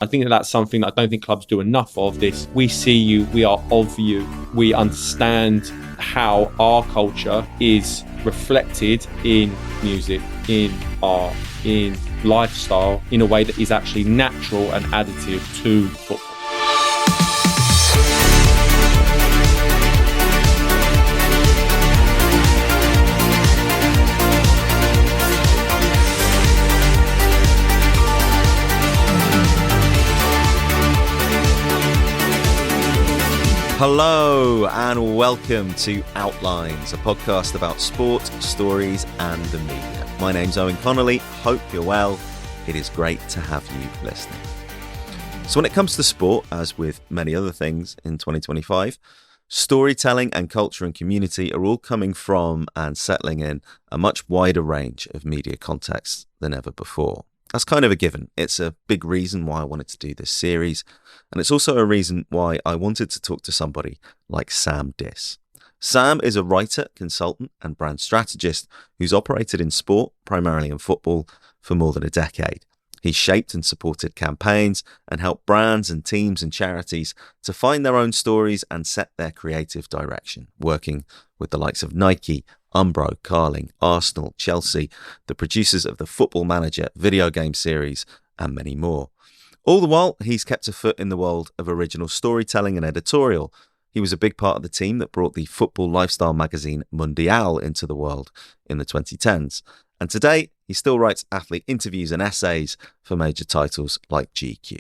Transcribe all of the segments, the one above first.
I think that that's something that I don't think clubs do enough of. This, we see you, we are of you, we understand how our culture is reflected in music, in art, in lifestyle, in a way that is actually natural and additive to football. Hello and welcome to Outlines, a podcast about sport, stories and the media. My name's Owen Connolly, hope you're well. It is great to have you listening. So when it comes to sport, as with many other things in 2025, storytelling and culture and community are all coming from and settling in a much wider range of media contexts than ever before. That's kind of a given. It's a big reason why I wanted to do this series. And it's also a reason why I wanted to talk to somebody like Sam Diss. Sam is a writer, consultant and brand strategist who's operated in sport, primarily in football, for more than a decade. He's shaped and supported campaigns and helped brands and teams and charities to find their own stories and set their creative direction, working with the likes of Nike, Umbro, Carling, Arsenal, Chelsea, the producers of the Football Manager video game series, and many more. All the while, he's kept a foot in the world of original storytelling and editorial. He was a big part of the team that brought the football lifestyle magazine Mundial into the world in the 2010s. And today, he still writes athlete interviews and essays for major titles like GQ.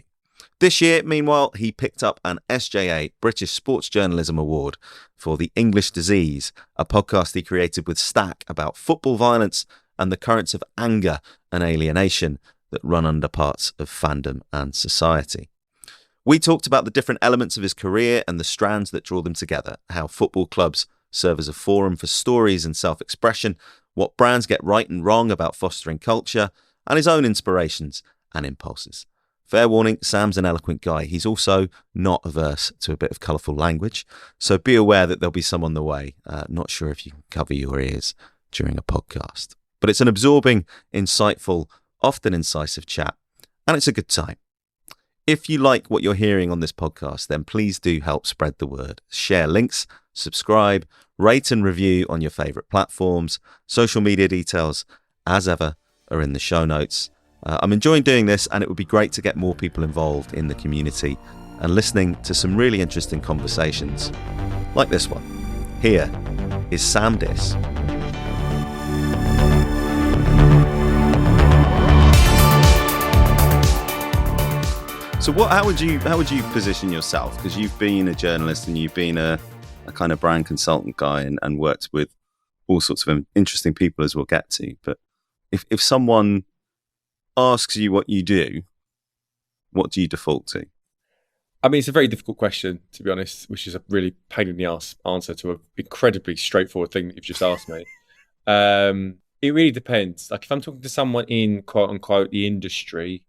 This year, meanwhile, he picked up an SJA British Sports Journalism Award for The English Disease, a podcast he created with Stack about football violence and the currents of anger and alienation that run under parts of fandom and society. We talked about the different elements of his career and the strands that draw them together, how football clubs serve as a forum for stories and self-expression, what brands get right and wrong about fostering culture, and his own inspirations and impulses. Fair warning, Sam's an eloquent guy. He's also not averse to a bit of colourful language, so be aware that there'll be some on the way. Not sure if you can cover your ears during a podcast. But it's an absorbing, insightful, often incisive chat, and it's a good time. If you like what you're hearing on this podcast, then please do help spread the word. Share links, subscribe, rate and review on your favourite platforms. Social media details, as ever, are in the show notes. I'm enjoying doing this, and it would be great to get more people involved in the community and listening to some really interesting conversations like this one. Here is Sam Diss. So how would you position yourself? Because you've been a journalist and you've been a kind of brand consultant guy and worked with all sorts of interesting people, as we'll get to. But if someone asks you what you do, what do you default to? I mean, it's a very difficult question, to be honest, which is a really pain in the ass answer to an incredibly straightforward thing that you've just asked me. It really depends. Like if I'm talking to someone in quote unquote the industry,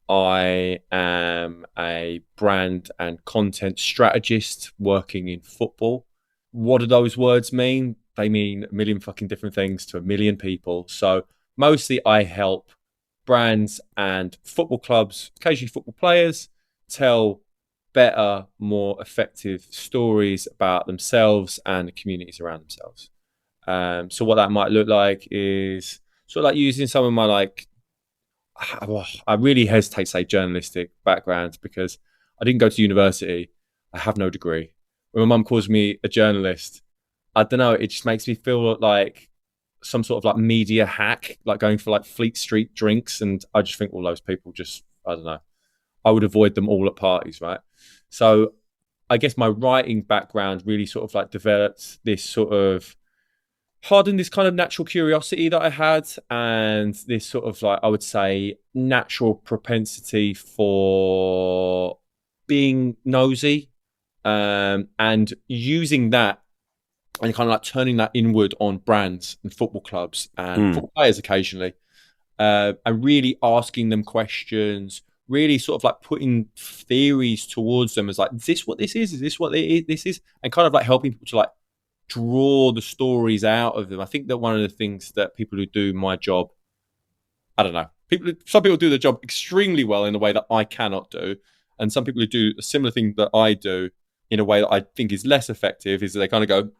I am a brand and content strategist working in football. What do those words mean? They mean a million fucking different things to a million people. So mostly I help brands and football clubs, occasionally football players, tell better, more effective stories about themselves and the communities around themselves. So what that might look like is sort of like using some of my I really hesitate to say journalistic background because I didn't go to university. I have no degree. When my mum calls me a journalist, I don't know, it just makes me feel like some sort of like media hack, like going for like Fleet Street drinks. And I just think all those people just, I don't know, I would avoid them all at parties, right? So I guess my writing background really sort of like developed this sort of, hardened this kind of natural curiosity that I had and this sort of like, I would say, natural propensity for being nosy and using that and kind of like turning that inward on brands and football clubs and football players occasionally, and really asking them questions, really sort of like putting theories towards them as like, is this what this is? Is this what this is? And kind of like helping people to like draw the stories out of them. I think that one of the things that people who do my job I don't know. Some people do the job extremely well in a way that I cannot do, and some people who do a similar thing that I do in a way that I think is less effective is that they kind of go,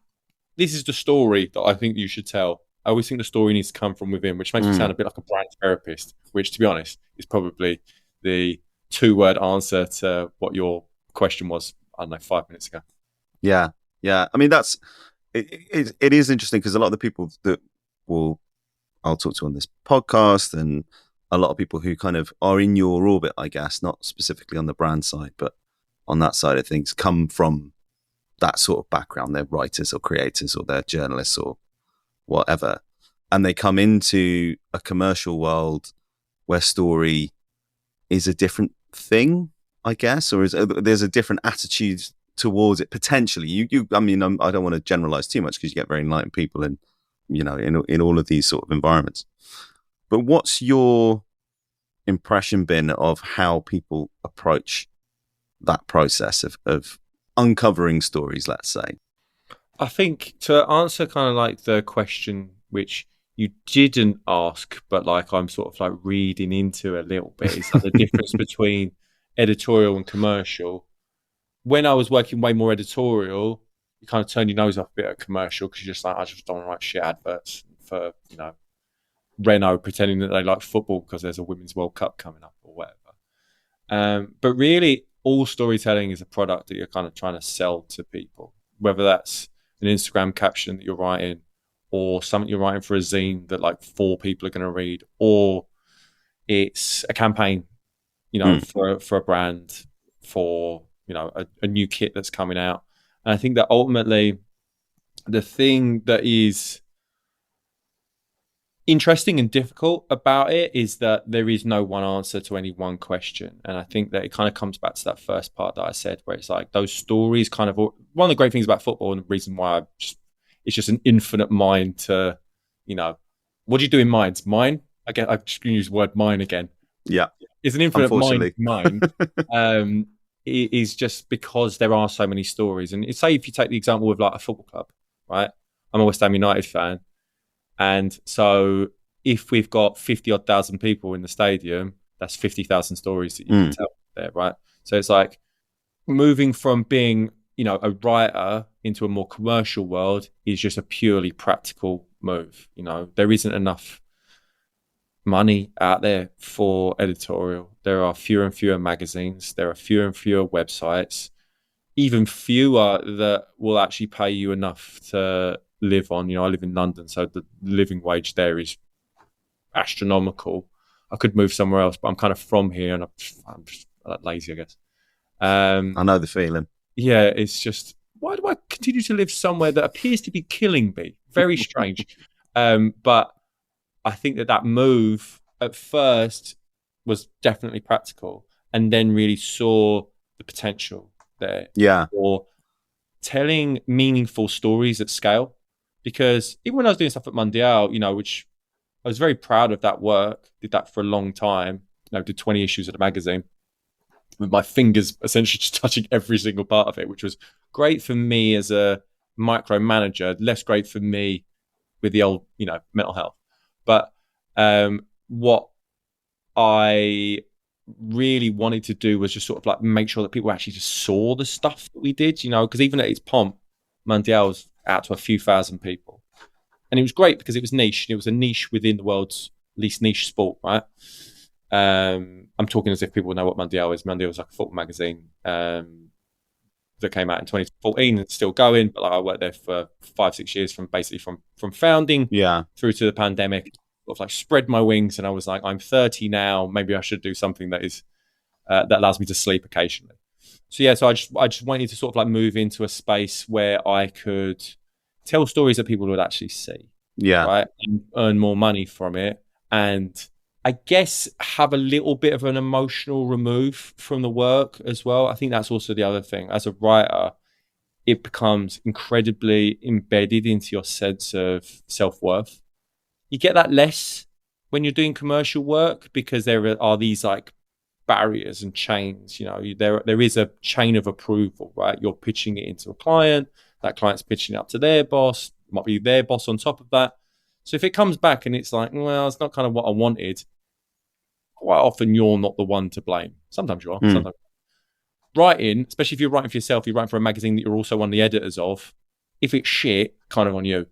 "This is the story that I think you should tell." I always think the story needs to come from within, which makes me sound a bit like a brand therapist, which, to be honest, is probably the 2-word answer to what your question was, I don't know, 5 minutes ago. Yeah. I mean, it is interesting because a lot of the people that I'll talk to on this podcast, and a lot of people who kind of are in your orbit, I guess, not specifically on the brand side, but on that side of things, come from that sort of background. They're writers or creators, or they're journalists or whatever. And they come into a commercial world where story is a different thing, I guess, or there's a different attitude towards it potentially. I mean, I don't want to generalize too much because you get very enlightened people in all of these sort of environments. But what's your impression been of how people approach that process of uncovering stories, let's say? I think to answer kind of like the question which you didn't ask, but like I'm sort of like reading into a little bit, is like the difference between editorial and commercial. When I was working way more editorial, you kind of turn your nose off a bit at commercial because you're just like, I just don't want to write shit adverts for, Renault pretending that they like football because there's a Women's World Cup coming up or whatever. But really, all storytelling is a product that you're kind of trying to sell to people, whether that's an Instagram caption that you're writing, or something you're writing for a zine that like 4 people are going to read, or it's a campaign, for a brand, for a new kit that's coming out. And I think that ultimately the thing that is interesting and difficult about it is that there is no one answer to any one question. And I think that it kind of comes back to that first part that I said, where it's like those stories kind of, one of the great things about football, and the reason why it's just an infinite mind to, what do you do in minds? Mine? Again, I'm just going to use the word mine again. Yeah. It's an infinite mind. It is just because there are so many stories. And say if you take the example of like a football club, right? I'm a West Ham United fan. And so if we've got 50-odd thousand people in the stadium, that's 50,000 stories that you can tell there, right? So it's like moving from being, a writer into a more commercial world is just a purely practical move. There isn't enough money out there for editorial. There are fewer and fewer magazines. There are fewer and fewer websites, even fewer that will actually pay you enough to live on. I live in London, so the living wage there is astronomical. I could move somewhere else, but I'm kind of from here, and I'm just lazy, I guess. I know the feeling. Yeah, it's just, why do I continue to live somewhere that appears to be killing me? Very strange. But I think that move at first was definitely practical, and then really saw the potential there. Yeah. For telling meaningful stories at scale. Because even when I was doing stuff at Mundial, which I was very proud of that work, did that for a long time, did 20 issues of the magazine with my fingers essentially just touching every single part of it, which was great for me as a micromanager, less great for me with the old, mental health. But what I really wanted to do was just sort of like make sure that people actually just saw the stuff that we did, because even at its pomp, Mundial was out to a few thousand people. And it was great because it was niche. It was a niche within the world's least niche sport, right? I'm talking as if people know what Mundial is. Mundial was like a football magazine that came out in 2014 and it's still going. But I worked there for 5-6 years from founding through to the pandemic. Sort of like spread my wings, and I was like, I'm 30 now. Maybe I should do something that is that allows me to sleep occasionally. So I just wanted to sort of like move into a space where I could tell stories that people would actually see, right, and earn more money from it, and I guess have a little bit of an emotional remove from the work as well. I think that's also the other thing. As a writer, it becomes incredibly embedded into your sense of self-worth. You get that less when you're doing commercial work because there are these like barriers and chains. There is a chain of approval, right? You're pitching it into a client, that client's pitching it up to their boss, might be their boss on top of that. So if it comes back and it's like, well, it's not kind of what I wanted, quite often you're not the one to blame. Sometimes you are. Sometimes. Writing, especially if you're writing for yourself, you're writing for a magazine that you're also one of the editors of. If it's shit, kind of on you.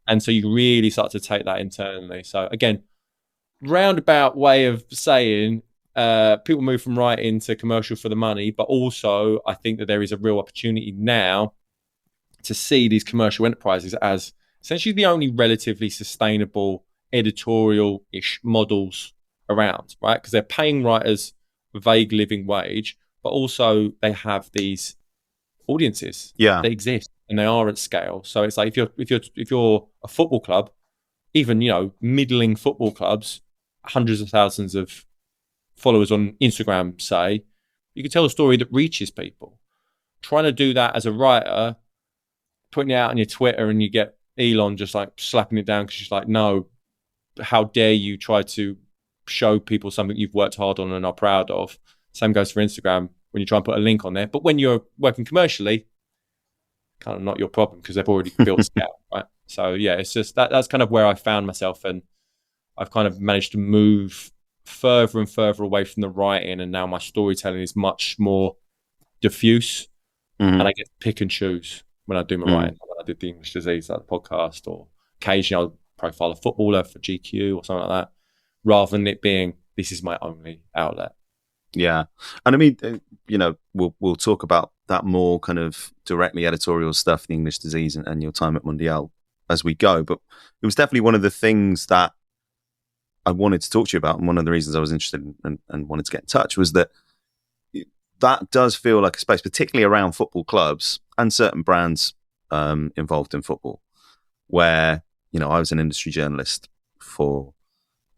And so you really start to take that internally. So again, roundabout way of saying people move from writing to commercial for the money, but also I think that there is a real opportunity now to see these commercial enterprises as essentially the only relatively sustainable editorial-ish models around, right? Because they're paying writers a vague living wage, but also they have these audiences that exist and they are at scale. So it's like if you're a football club, even middling football clubs, hundreds of thousands of followers on Instagram, say, you can tell a story that reaches people. Trying to do that as a writer, putting it out on your Twitter, and you get Elon just like slapping it down because she's like, no, how dare you try to show people something you've worked hard on and are proud of. Same goes for Instagram when you try and put a link on there. But when you're working commercially, kind of not your problem because they've already built it out, right? So yeah, it's just that's kind of where I found myself, and I've kind of managed to move further and further away from the writing, and now my storytelling is much more diffuse, and I get to pick and choose when I do my writing. When I did the English Disease, like the podcast, or occasionally I'll profile a footballer for GQ or something like that, rather than it being this is my only outlet. Yeah, and I mean, we'll talk about that more kind of directly editorial stuff, the English Disease and your time at Mundial as we go. But it was definitely one of the things that I wanted to talk to you about, and one of the reasons I was interested and wanted to get in touch was that does feel like a space, particularly around football clubs and certain brands involved in football, where I was an industry journalist for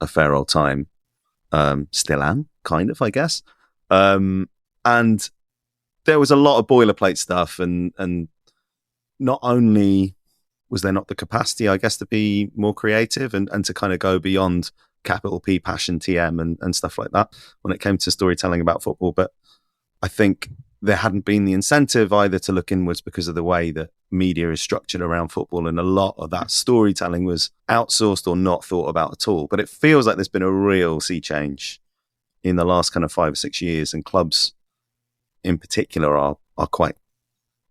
a fair old time, still am, kind of, I guess. And there was a lot of boilerplate stuff, and not only was there not the capacity, I guess, to be more creative and to kind of go beyond capital P, passion, TM, and stuff like that when it came to storytelling about football, but I think there hadn't been the incentive either to look inwards because of the way that media is structured around football, and a lot of that storytelling was outsourced or not thought about at all. But it feels like there's been a real sea change in the last kind of 5 or 6 years, and clubs in particular are quite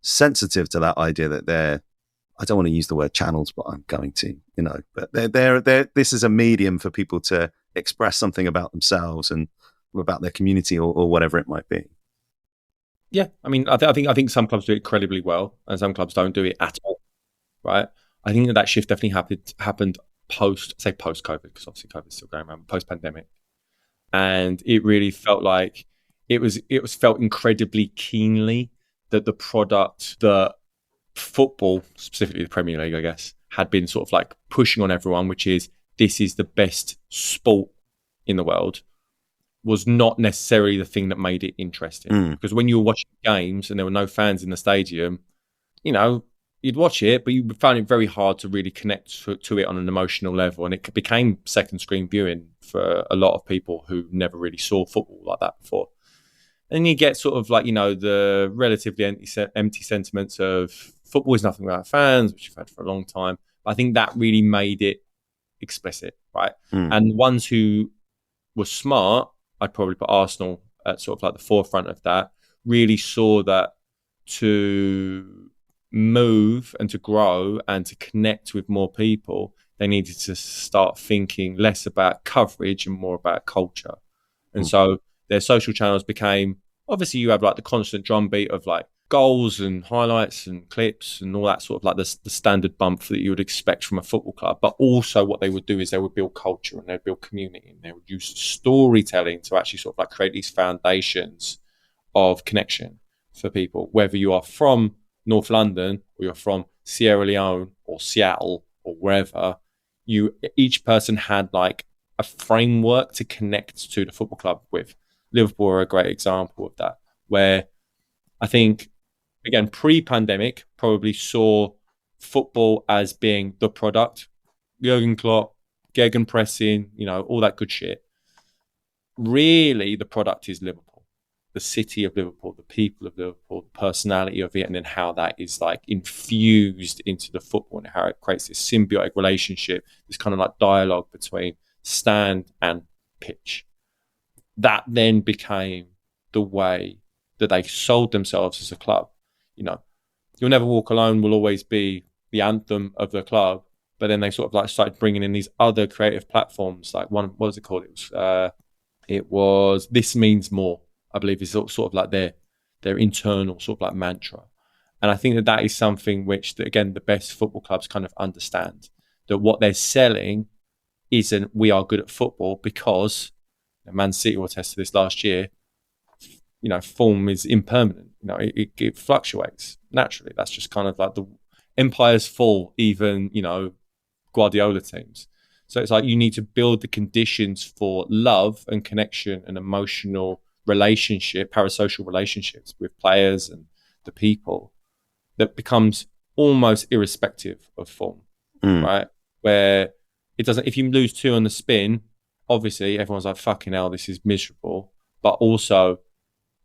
sensitive to that idea that I don't want to use the word channels, but I'm going to, but they're this is a medium for people to express something about themselves and about their community or whatever it might be. Yeah, I mean, I think some clubs do it incredibly well, and some clubs don't do it at all, right? I think that shift definitely happened post-COVID, because obviously COVID's still going around, post-pandemic, and it really felt like it was felt incredibly keenly that the product that football, specifically the Premier League, I guess, had been sort of like pushing on everyone, which is this is the best sport in the world, was not necessarily the thing that made it interesting. Because when you were watching games and there were no fans in the stadium, you'd watch it, but you found it very hard to really connect to it on an emotional level. And it became second screen viewing for a lot of people who never really saw football like that before. And you get sort of like, the relatively empty sentiments of football is nothing without fans, which you've had for a long time. But I think that really made it explicit, right? And the ones who were smart, I'd probably put Arsenal at sort of like the forefront of that, really saw that to move and to grow and to connect with more people, they needed to start thinking less about coverage and more about culture. And so their social channels became, obviously you have like the constant drumbeat of like goals and highlights and clips and all that sort of like the standard bump that you would expect from a football club. But also what they would do is they would build culture and they'd build community, and they would use storytelling to actually sort of like create these foundations of connection for people, whether you are from North London or you're from Sierra Leone or Seattle or wherever. Each person had like a framework to connect to the football club with. Liverpool are a great example of that, where I think, again, pre-pandemic, probably saw football as being the product. Jurgen Klopp, gegenpressing, all that good shit. Really, the product is Liverpool, the city of Liverpool, the people of Liverpool, the personality of it, and then how that is like infused into the football and how it creates this symbiotic relationship, this kind of like dialogue between stand and pitch. that then became the way that they sold themselves as a club. You know, You'll Never Walk Alone will always be the anthem of the club, but then they sort of like started bringing in these other creative platforms. Like what was it called? It was This Means More, I believe, is sort of like their internal sort of like mantra. And I think that is something which, again, the best football clubs kind of understand, that what they're selling isn't we are good at football, because Man City will attest to this last year. Form is impermanent. It fluctuates naturally. That's just kind of like the empires fall, even, Guardiola teams. So it's like you need to build the conditions for love and connection and emotional relationship, parasocial relationships with players and the people, that becomes almost irrespective of form, right? Where it doesn't, if you lose 2 on the spin, obviously everyone's like, fucking hell, this is miserable. But also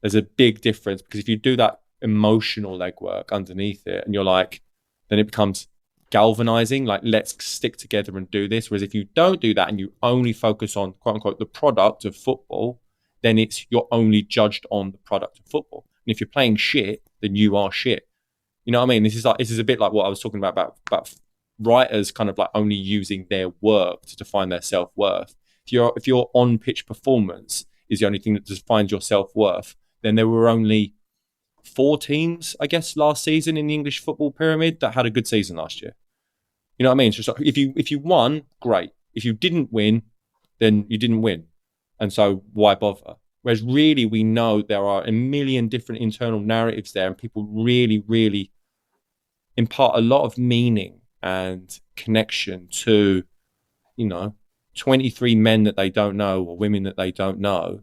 there's a big difference, because if you do that emotional legwork underneath it, and you're like, then it becomes galvanizing, like, let's stick together and do this. Whereas if you don't do that and you only focus on, quote unquote, the product of football, then you're only judged on the product of football. And if you're playing shit, then you are shit. You know what I mean? This is a bit like what I was talking about writers kind of like only using their work to define their self-worth. If your on-pitch performance is the only thing that defines your self-worth, then there were only 4 teams, I guess, last season in the English football pyramid that had a good season last year. You know what I mean? So if you won, great. If you didn't win, then you didn't win. And so why bother? Whereas really we know there are a million different internal narratives there, and people really, really impart a lot of meaning and connection to, 23 men that they don't know, or women that they don't know,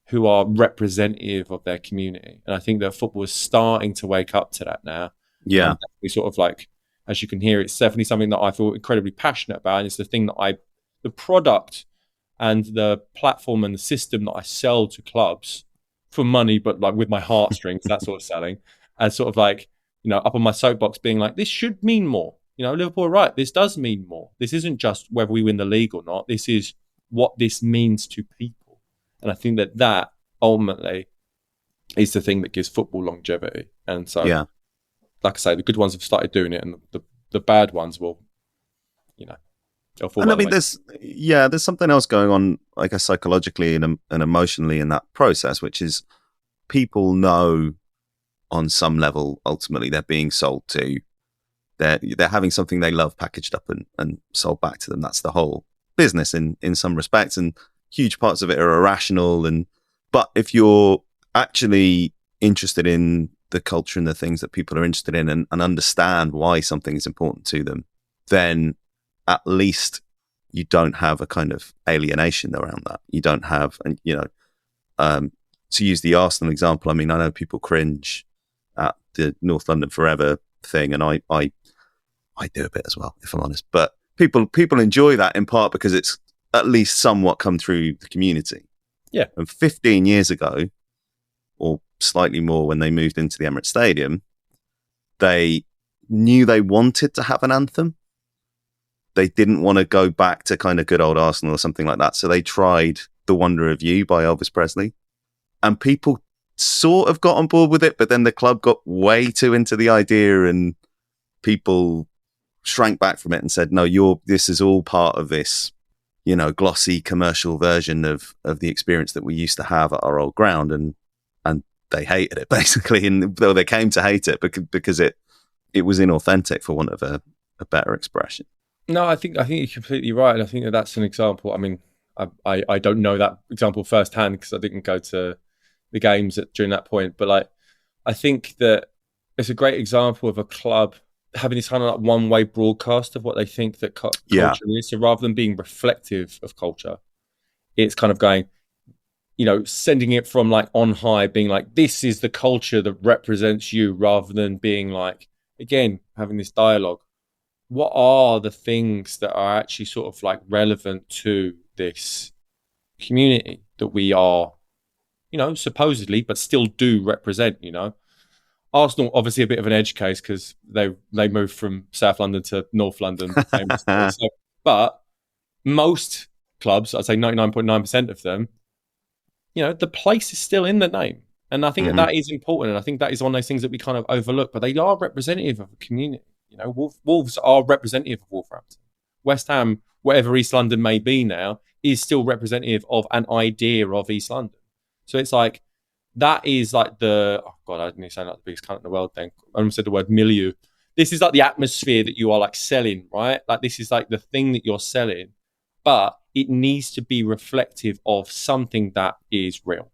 who are representative of their community. And I think that football is starting to wake up to that now. Yeah. We sort of like, as you can hear, it's definitely something that I feel incredibly passionate about. And it's the thing that the product and the platform and the system that I sell to clubs for money, but like with my heartstrings, that sort of selling, as sort of like, up on my soapbox being like, this should mean more. Liverpool are right. This does mean more. This isn't just whether we win the league or not. This is what this means to people. And I think that ultimately is the thing that gives football longevity. And so, like I say, the good ones have started doing it, and the bad ones will, they'll fall. And I mean, there's something else going on, I guess, psychologically and emotionally in that process, which is people know on some level, ultimately, they're being sold to. They're having something they love packaged up and sold back to them. That's the whole business in some respects, and huge parts of it are irrational. But if you're actually interested in the culture and the things that people are interested in, and understand why something is important to them, then at least you don't have a kind of alienation around that. You don't have, to use the Arsenal example, I mean, I know people cringe at the North London Forever thing, and I do a bit as well, if I'm honest. But people enjoy that in part because it's at least somewhat come through the community. Yeah. And 15 years ago, or slightly more, when they moved into the Emirates Stadium, they knew they wanted to have an anthem. They didn't want to go back to kind of good old Arsenal or something like that. So they tried The Wonder of You by Elvis Presley. And people sort of got on board with it, but then the club got way too into the idea, and people shrank back from it and said, no, this is all part of this, glossy commercial version of the experience that we used to have at our old ground. And they hated it, basically. And though they came to hate it because it was inauthentic, for want of a better expression. No, I think you're completely right. And I think that's an example. I mean, I don't know that example firsthand because I didn't go to the games during that point. But like, I think that it's a great example of a club having this kind of like one-way broadcast of what they think that culture is. So rather than being reflective of culture, it's kind of going, sending it from like on high, being like, this is the culture that represents you, rather than being like, again, having this dialogue. What are the things that are actually sort of like relevant to this community that we are, supposedly, but still do represent, Arsenal, obviously a bit of an edge case because they moved from South London to North London. But most clubs, I'd say 99.9% of them, the place is still in the name. And I think Hmm. that is important. And I think that is one of those things that we kind of overlook, but they are representative of a community. Wolves are representative of Wolverhampton. West Ham, whatever East London may be now, is still representative of an idea of East London. So it's like, that is like oh God, I didn't sound like the biggest cunt in the world then. I almost said the word milieu. This is like the atmosphere that you are like selling, right? Like this is like the thing that you're selling, but it needs to be reflective of something that is real.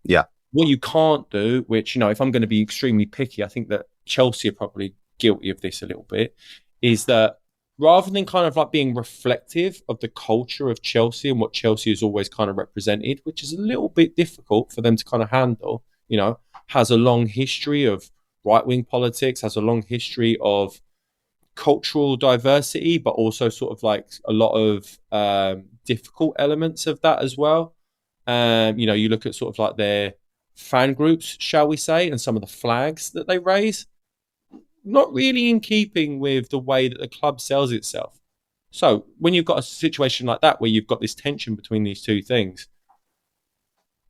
Yeah. What you can't do, which, if I'm going to be extremely picky, I think that Chelsea are probably guilty of this a little bit, is that rather than kind of like being reflective of the culture of Chelsea and what Chelsea has always kind of represented, which is a little bit difficult for them to kind of handle, has a long history of right-wing politics, has a long history of cultural diversity, but also sort of like a lot of difficult elements of that as well. You look at sort of like their fan groups, shall we say, and some of the flags that they raise, not really in keeping with the way that the club sells itself. So when you've got a situation like that, where you've got this tension between these two things,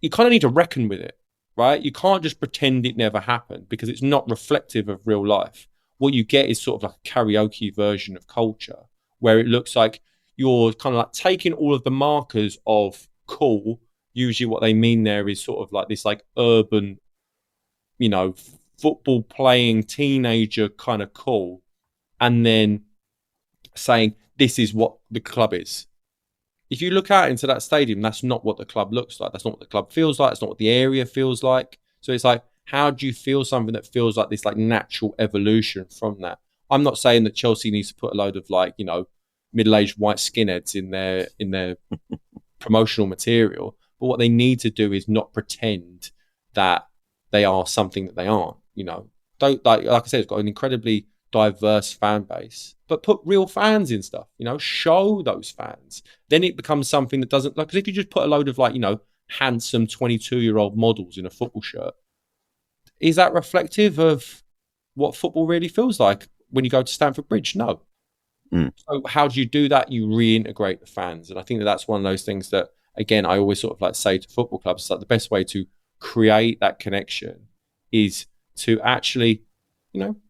you kind of need to reckon with it, right? You can't just pretend it never happened, because it's not reflective of real life. What you get is sort of like a karaoke version of culture, where it looks like you're kind of like taking all of the markers of cool. Usually what they mean there is sort of like this like urban, football playing teenager kind of cool, and then saying this is what the club is. If you look out into that stadium, that's not what the club looks like. That's not what the club feels like. It's not what the area feels like. So it's like, how do you feel something that feels like this like natural evolution from that? I'm not saying that Chelsea needs to put a load of like, middle-aged white skinheads in their promotional material, but what they need to do is not pretend that they are something that they aren't. Don't like I said, it's got an incredibly diverse fan base, but put real fans in stuff. Show those fans. Then it becomes something that doesn't like. Because if you just put a load of like handsome 22-year-old models in a football shirt, is that reflective of what football really feels like when you go to Stamford Bridge? No. So how do you do that? You reintegrate the fans, and I think that that's one of those things that, again, I always sort of like say to football clubs, like the best way to create that connection is to actually,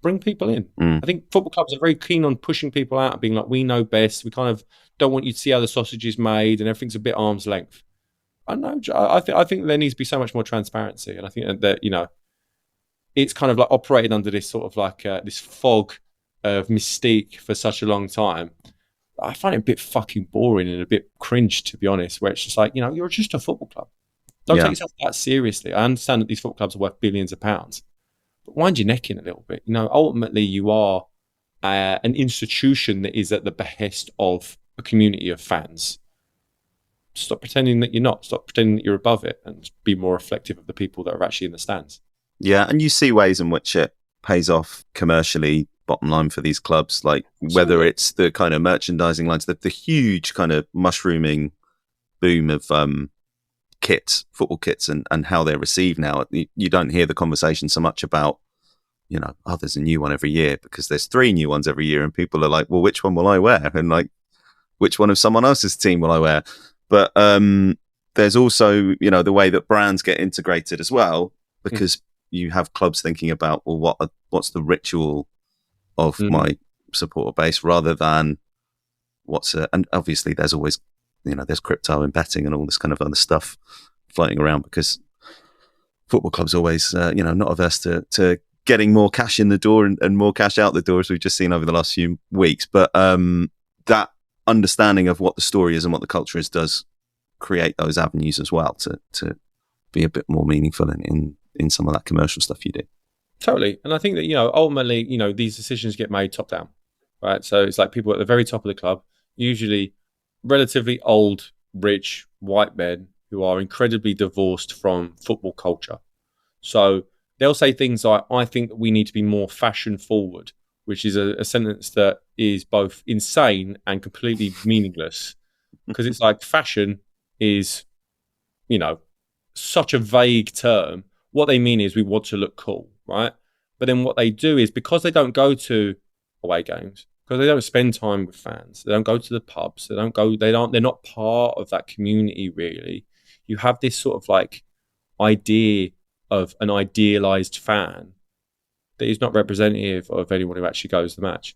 bring people in. I think football clubs are very keen on pushing people out and being like, we know best. We kind of don't want you to see how the sausage is made, and everything's a bit arm's length. I know. I think there needs to be so much more transparency, and I think that it's kind of like operated under this sort of like this fog of mystique for such a long time. I find it a bit fucking boring and a bit cringe, to be honest, where it's just like, you're just a football club. Don't take yourself that seriously. I understand that these football clubs are worth billions of pounds, but wind your neck in a little bit. Ultimately you are an institution that is at the behest of a community of fans. Stop pretending that you're not. Stop pretending that you're above it, and be more reflective of the people that are actually in the stands. Yeah, and you see ways in which it pays off commercially, bottom line for these clubs, like whether it's the kind of merchandising lines, the huge kind of mushrooming boom of kits, football kits, and how they're received now. You don't hear the conversation so much about, there's a new one every year, because there's 3 new ones every year, and people are like, well, which one will I wear? And like, which one of someone else's team will I wear? But there's also, the way that brands get integrated as well, because you have clubs thinking about, well, what's the ritual of my supporter base, rather than and obviously there's always, there's crypto and betting and all this kind of other stuff floating around, because football clubs always, not averse to getting more cash in the door and more cash out the door, as we've just seen over the last few weeks. But that understanding of what the story is and what the culture is does create those avenues as well to be a bit more meaningful in some of that commercial stuff you do. Totally. And I think that, ultimately, these decisions get made top down, right? So it's like people at the very top of the club, usually relatively old, rich, white men who are incredibly divorced from football culture. So they'll say things like, I think that we need to be more fashion forward, which is a sentence that is both insane and completely meaningless, because it's like fashion is, such a vague term. What they mean is we want to look cool, right? But then what they do is, because they don't go to away games, because they don't spend time with fans, they don't go to the pubs, they're not part of that community really. you have this sort of like idea of an idealized fan that is not representative of anyone who actually goes to the match.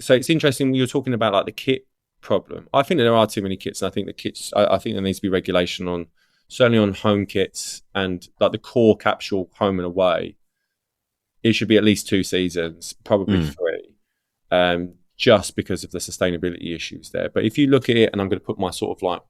So it's interesting when you're talking about like the kit problem. I think that there are too many kits, and I think the kits. I think there needs to be regulation on certainly on home kits and like the core capsule home and away. It should be at least 2 seasons, probably 3, just because of the sustainability issues there. But if you look at it, and I'm going to put my sort of like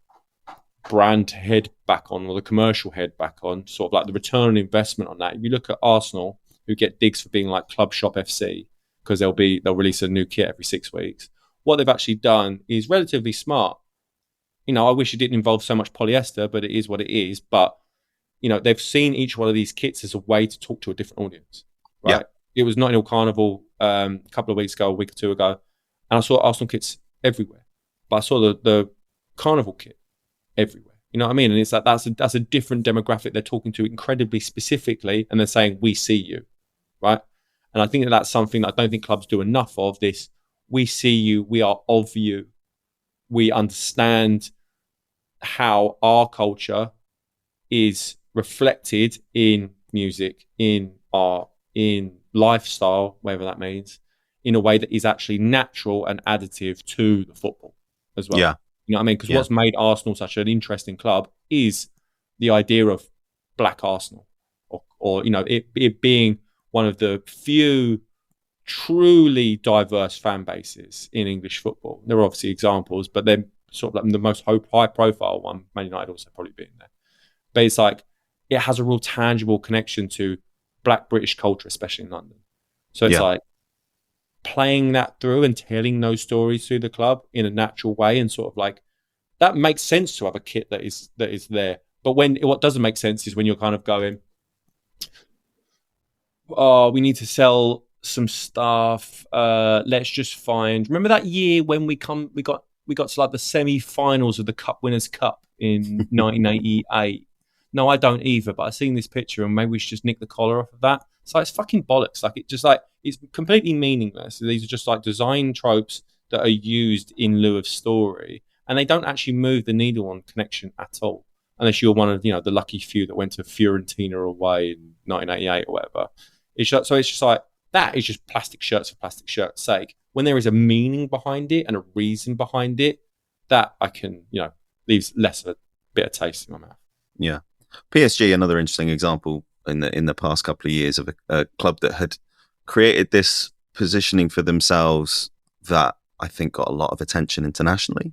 brand head back on, or the commercial head back on, sort of like the return on investment on that. If you look at Arsenal, who get digs for being like Club Shop FC because they'll release a new kit every 6 weeks. What they've actually done is relatively smart. You know, I wish it didn't involve so much polyester, but it is what it is. But you know, they've seen each one of these kits as a way to talk to a different audience. Right? Yeah. It was Notting Hill Carnival a couple of weeks ago, a week or 2 ago, and I saw Arsenal kits everywhere. But I saw the Carnival kit everywhere. You know what I mean? And it's like that's a different demographic they're talking to incredibly specifically, and they're saying, "We see you," right? And I think that that's something that I don't think clubs do enough of. This, we see you, we are of you, we understand how our culture is reflected in music, in art, in lifestyle, whatever that means, in a way that is actually natural and additive to the football as well. Yeah. You know what I mean? Because what's made Arsenal such an interesting club is the idea of Black Arsenal, or you know, it being one of the few truly diverse fan bases in English football. There are obviously examples, but they're sort of like the most high-profile one. Man United also probably being there, but it's like it has a real tangible connection to Black British culture, especially in London. So it's like playing that through and telling those stories through the club in a natural way, and sort of like that makes sense to have a kit that is there. But what doesn't make sense is when you're kind of going, oh, we need to sell some stuff. Let's just find. Remember that year when we got to like the semi-finals of the Cup Winners' Cup in 1988. No, I don't either. But I've seen this picture, and maybe we should just nick the collar off of that. So it's fucking bollocks. Like it's completely meaningless. These are just like design tropes that are used in lieu of story, and they don't actually move the needle on connection at all. Unless you're one of the lucky few that went to Fiorentina away in 1988 or whatever. It's just like that is just plastic shirts for plastic shirt's sake. When there is a meaning behind it and a reason behind it, that I can leaves less of a bitter taste in my mouth. Yeah. PSG, another interesting example in the past couple of years of a club that had created this positioning for themselves that I think got a lot of attention internationally.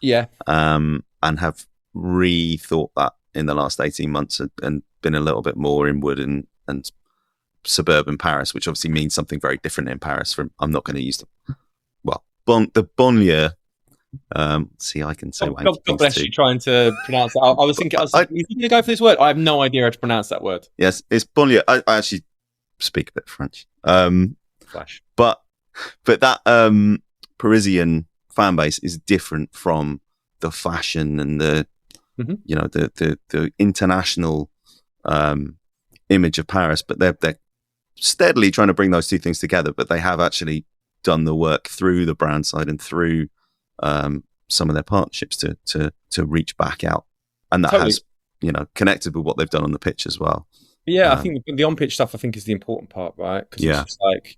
Yeah. And have rethought that in the last 18 months and been a little bit more inward and suburban Paris, which obviously means something very different in Paris. I'm not going to use the banlieue. See, I can say God bless you trying to pronounce that. I was thinking, you going to go for this word? I have no idea how to pronounce that word. Yes, it's banlieue. I actually speak a bit of French. Flash. But that Parisian fan base is different from the fashion and the the international image of Paris. But they're steadily trying to bring those two things together. But they have actually done the work through the brand side and through some of their partnerships to reach back out, and that has connected with what they've done on the pitch as well. Yeah, I think the on-pitch stuff I think is the important part, right? Because it's just like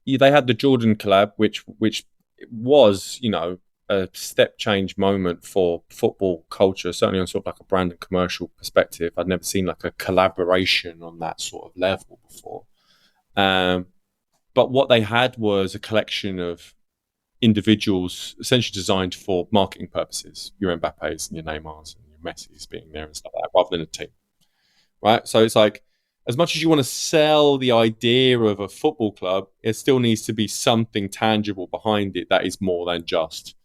they had the Jordan collab, which was a step change moment for football culture, certainly on sort of like a brand and commercial perspective. I'd never seen like a collaboration on that sort of level before. But what they had was a collection of individuals essentially designed for marketing purposes. Your Mbappe's and your Neymar's and your Messi's being there and stuff like that, rather than a team. Right? So it's like, as much as you want to sell the idea of a football club, it still needs to be something tangible behind it that is more than just,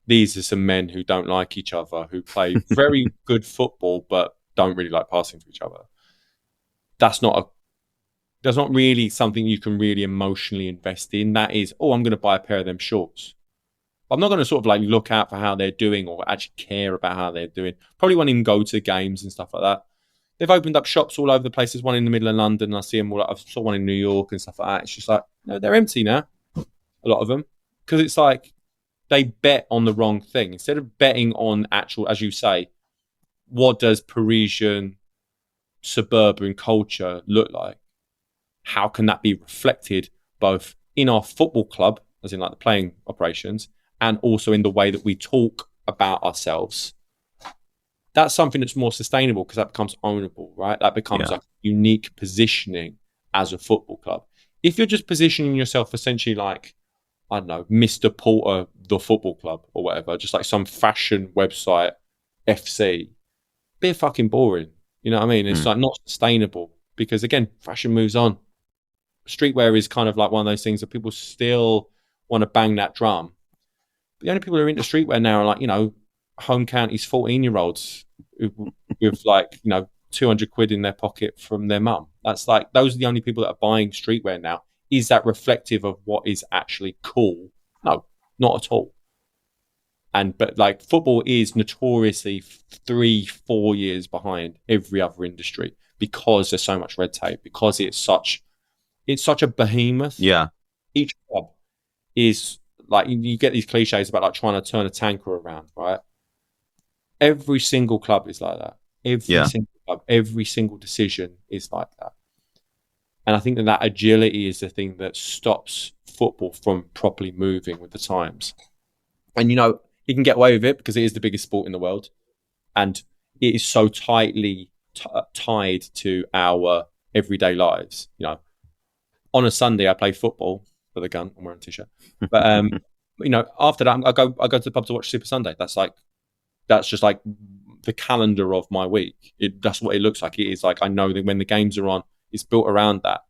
these are some men who don't like each other, who play very good football, but don't really like passing to each other. That's not really something you can really emotionally invest in. That is, I'm going to buy a pair of them shorts. I'm not going to sort of like look out for how they're doing or actually care about how they're doing. Probably won't even go to games and stuff like that. They've opened up shops all over the place. There's one in the middle of London. I see them all. I saw one in New York and stuff like that. It's just like, they're empty now. A lot of them. Because it's like they bet on the wrong thing. Instead of betting on actual, as you say, what does Parisian suburban culture look like? How can that be reflected both in our football club, as in like the playing operations, and also in the way that we talk about ourselves? That's something that's more sustainable because that becomes ownable, right? That becomes like unique positioning as a football club. If you're just positioning yourself essentially like, I don't know, Mr. Porter, the football club or whatever, just like some fashion website, FC, bit fucking boring. You know what I mean? It's like not sustainable because again, fashion moves on. Streetwear is kind of like one of those things that people still want to bang that drum. But the only people who are into streetwear now are like, you know, home counties 14-year-olds with like, you know, 200 quid in their pocket from their mum. That's like, those are the only people that are buying streetwear now. Is that reflective of what is actually cool? No, not at all. But like football is notoriously 3-4 years behind every other industry because there's so much red tape, because it's such a behemoth. Yeah. Each club is like, you get these cliches about like trying to turn a tanker around, right? Every single club is like that. Every single club, every single decision is like that. And I think that agility is the thing that stops football from properly moving with the times. And, you know, you can get away with it because it is the biggest sport in the world. And it is so tightly tied to our everyday lives. You know, on a Sunday, I play football with a gun. I'm wearing a t-shirt. But, you know, after that, I go to the pub to watch Super Sunday. That's just like the calendar of my week. That's what it looks like. It is like, I know that when the games are on, it's built around that.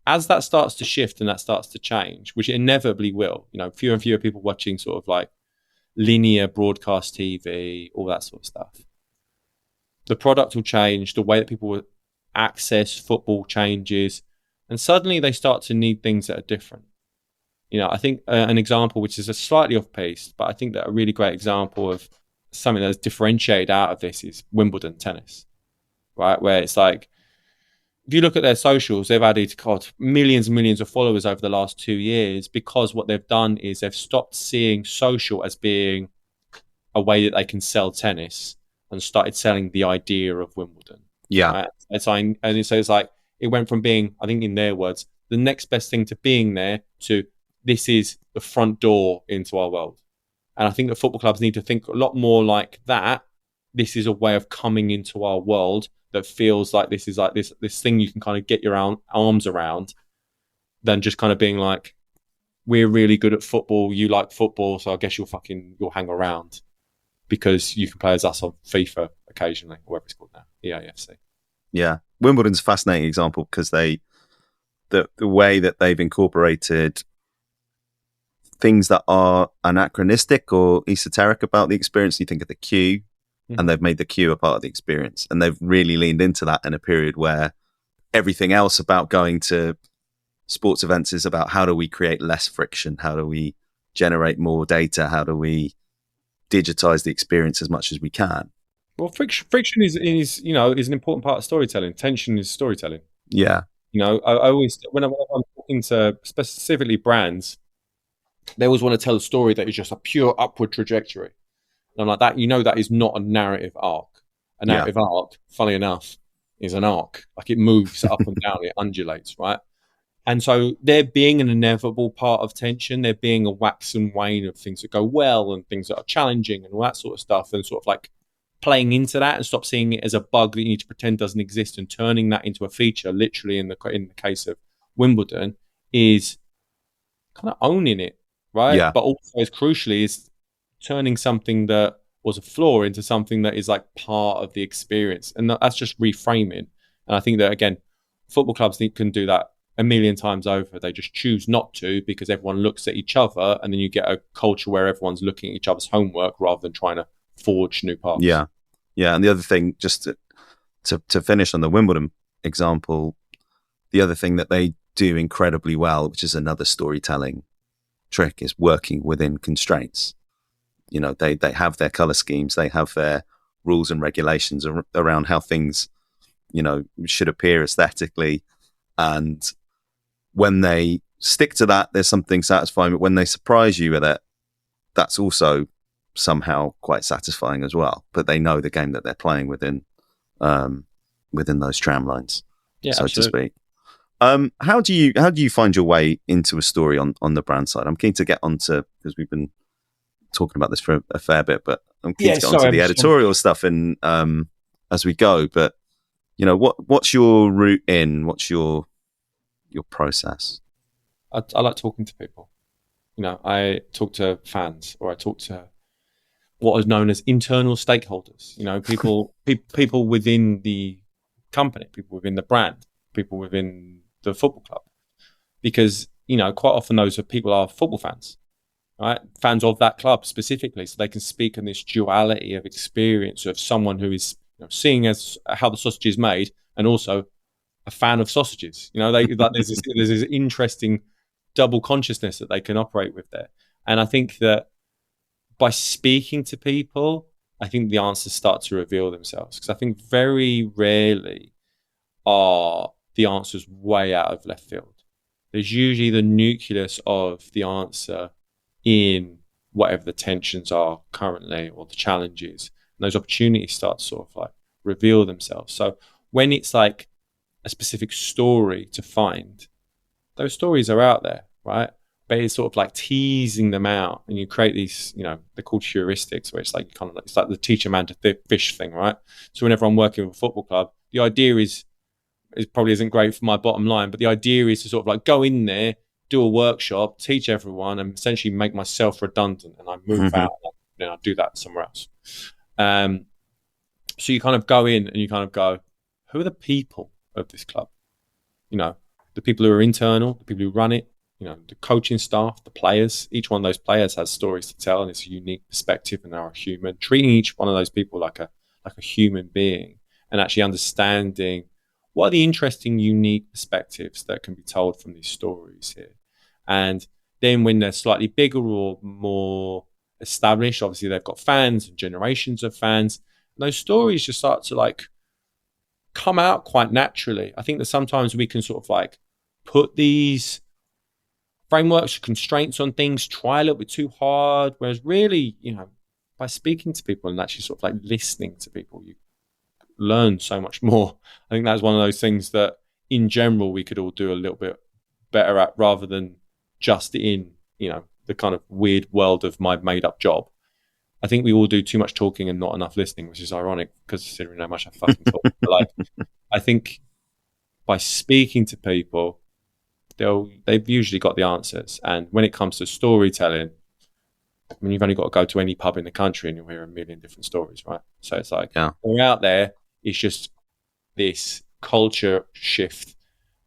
As that starts to shift and that starts to change, which it inevitably will, you know, fewer and fewer people watching sort of like linear broadcast TV, all that sort of stuff. The product will change, the way that people will access football changes, and suddenly they start to need things that are different. You know, I think an example, which is a slightly off-piste, but I think that a really great example of something that's differentiated out of this is Wimbledon tennis, right? Where it's like, if you look at their socials, they've added millions and millions of followers over the last 2 years because what they've done is they've stopped seeing social as being a way that they can sell tennis and started selling the idea of Wimbledon. Yeah. Right? And so it's like, it went from being, I think in their words, the next best thing to being there to this is the front door into our world. And I think that football clubs need to think a lot more like that. This is a way of coming into our world that feels like this is like this thing you can kind of get your arms around, than just kind of being like, we're really good at football, you like football, so I guess you'll hang around because you can play as us on FIFA occasionally, or whatever it's called now, EAFC. Yeah, Wimbledon's a fascinating example because the way that they've incorporated things that are anachronistic or esoteric about the experience. You think of the queue, and they've made the queue a part of the experience, and they've really leaned into that in a period where everything else about going to sports events is about how do we create less friction, how do we generate more data, how do we digitize the experience as much as we can. Well, friction is an important part of storytelling. Tension is storytelling. Yeah. You know, I always, when I'm talking to specifically brands, they always want to tell a story that is just a pure upward trajectory. And I'm like, that, you know, that is not a narrative arc. A narrative arc, funny enough, is an arc. Like, it moves up and down, it undulates, right? And so there being an inevitable part of tension, there being a wax and wane of things that go well and things that are challenging and all that sort of stuff, and sort of like playing into that and stop seeing it as a bug that you need to pretend doesn't exist and turning that into a feature, literally in the case of Wimbledon, is kind of owning it, right? Yeah. But also, as crucially, is turning something that was a flaw into something that is like part of the experience. And that's just reframing. And I think that, again, football clubs can do that a million times over. They just choose not to because everyone looks at each other, and then you get a culture where everyone's looking at each other's homework rather than trying to forge new paths. Yeah. And the other thing, just to finish on the Wimbledon example, the other thing that they do incredibly well, which is another storytelling trick, is working within constraints. You know, they have their color schemes, they have their rules and regulations around how things, you know, should appear aesthetically. And when they stick to that, there's something satisfying. But when they surprise you with it, that's also somehow quite satisfying as well. But they know the game that they're playing within those tram lines, so absolutely. to speak. How do you find your way into a story on the brand side? I'm keen to get onto, because we've been talking about this for a fair bit, but I'm keen to get onto the editorial stuff and as we go. But what's your route in? What's your process? I like talking to people. I talk to fans, or I talk to what is known as internal stakeholders. People within the company, people within the brand, people within the football club, because quite often those people are football fans, right? Fans of that club specifically, so they can speak on this duality of experience of someone who is seeing as how the sausage is made, and also a fan of sausages. There's this interesting double consciousness that they can operate with there. And I think that by speaking to people, I think the answers start to reveal themselves, because I think very rarely are the answers way out of left field. There's usually the nucleus of the answer in whatever the tensions are currently, or the challenges, and those opportunities start to sort of like reveal themselves. So when it's like a specific story to find, those stories are out there, right? But it's sort of like teasing them out, and you create these, they're called heuristics, where it's like it's like the teach a man to fish thing, right? So whenever I'm working with a football club, the idea is, it probably isn't great for my bottom line, but the idea is to sort of like go in there, do a workshop, teach everyone, and essentially make myself redundant, and I move out, and I do that somewhere else. So you kind of go in and you kind of go, who are the people of this club? The people who are internal, the people who run it, the coaching staff, the players. Each one of those players has stories to tell, and it's a unique perspective, and they're a human. Treating each one of those people like a human being, and actually understanding what are the interesting, unique perspectives that can be told from these stories here. And then when they're slightly bigger or more established, obviously they've got fans and generations of fans, and those stories just start to like come out quite naturally. I think that sometimes we can sort of like put these frameworks, constraints on things, try a little bit too hard, whereas really, by speaking to people and actually sort of like listening to people, you learn so much more. I think that's one of those things that in general we could all do a little bit better at, rather than just in the kind of weird world of my made up job. I think we all do too much talking and not enough listening, which is ironic because considering how much I fucking talk. But like, I think by speaking to people, they've usually got the answers. And when it comes to storytelling, I mean, you've only got to go to any pub in the country and you'll hear a million different stories, right? So it's like, we're out there. It's just this culture shift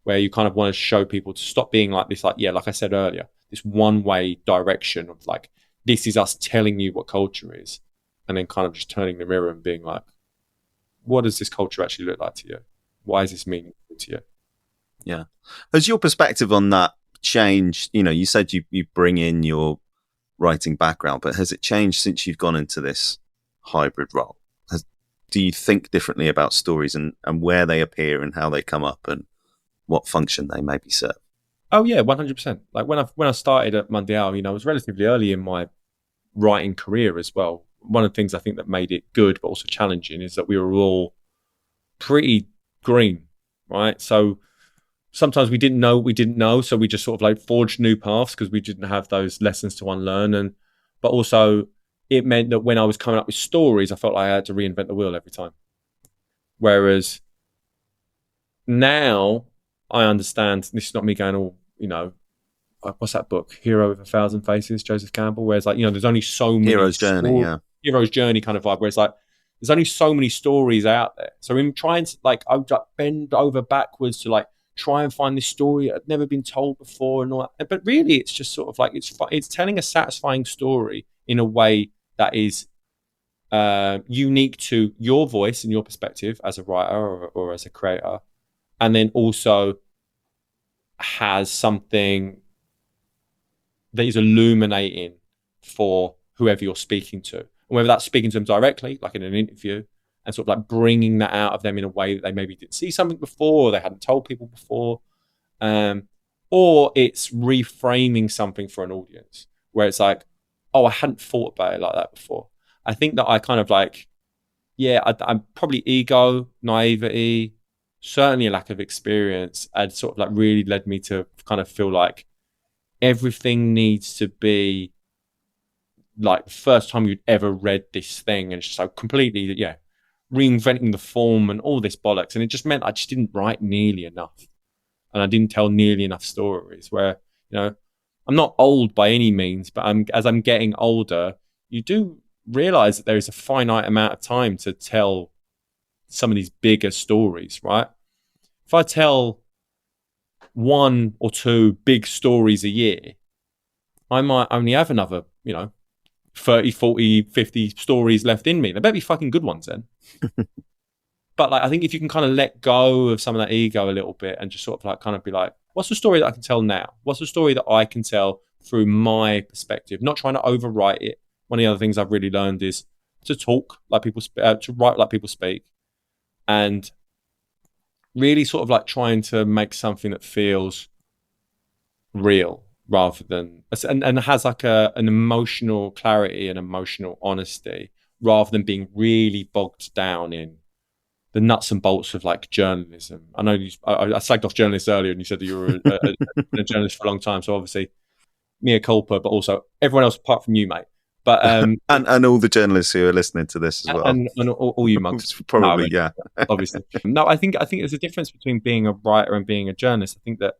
where you kind of want to show people to stop being like this, like I said earlier, this one-way direction of like, this is us telling you what culture is, and then kind of just turning the mirror and being like, what does this culture actually look like to you? Why is this meaningful to you? Yeah. Has your perspective on that changed? You said you bring in your writing background, but has it changed since you've gone into this hybrid role? Do you think differently about stories and where they appear and how they come up and what function they maybe serve? Oh yeah, 100%. Like when I started at Mundial, I was relatively early in my writing career as well. One of the things I think that made it good but also challenging is that we were all pretty green, right? So sometimes we didn't know what we didn't know, so we just sort of like forged new paths because we didn't have those lessons to unlearn. But also it meant that when I was coming up with stories, I felt like I had to reinvent the wheel every time. Whereas now I understand, this is not me going all, what's that book? Hero with 1,000 Faces, Joseph Campbell, where it's like, there's only so many Hero's Journey, yeah. Hero's Journey kind of vibe, where it's like, there's only so many stories out there. So in trying to I would bend over backwards to like try and find this story that had never been told before and all that. But really it's just sort of like, it's telling a satisfying story in a way that is unique to your voice and your perspective as a writer or as a creator. And then also has something that is illuminating for whoever you're speaking to. And whether that's speaking to them directly, like in an interview, and sort of like bringing that out of them in a way that they maybe didn't see something before or they hadn't told people before. Or it's reframing something for an audience where it's like, oh, I hadn't thought about it like that before. I think that I kind of like, I'm probably ego, naivety, certainly a lack of experience, and sort of like really led me to kind of feel like everything needs to be like the first time you'd ever read this thing, and it's just like completely, reinventing the form and all this bollocks. And it just meant I just didn't write nearly enough, and I didn't tell nearly enough stories. Where, I'm not old by any means, but as I'm getting older, you do realize that there is a finite amount of time to tell some of these bigger stories, right? If I tell 1 or 2 big stories a year, I might only have another, 30, 40, 50 stories left in me. They better be fucking good ones then. But like, I think if you can kind of let go of some of that ego a little bit and just sort of like kind of be like, what's the story that I can tell now? What's the story that I can tell through my perspective? Not trying to overwrite it. One of the other things I've really learned is to talk like people, to write like people speak, and really sort of like trying to make something that feels real rather than, and has like an emotional clarity and emotional honesty, rather than being really bogged down in the nuts and bolts of like journalism. I know I slagged off journalists earlier, and you said that you were a journalist for a long time. So obviously, mea culpa, but also everyone else apart from you, mate. But and all the journalists who are listening to this as well, and all you mugs, probably, yeah. Obviously, no. I think there's a difference between being a writer and being a journalist. I think that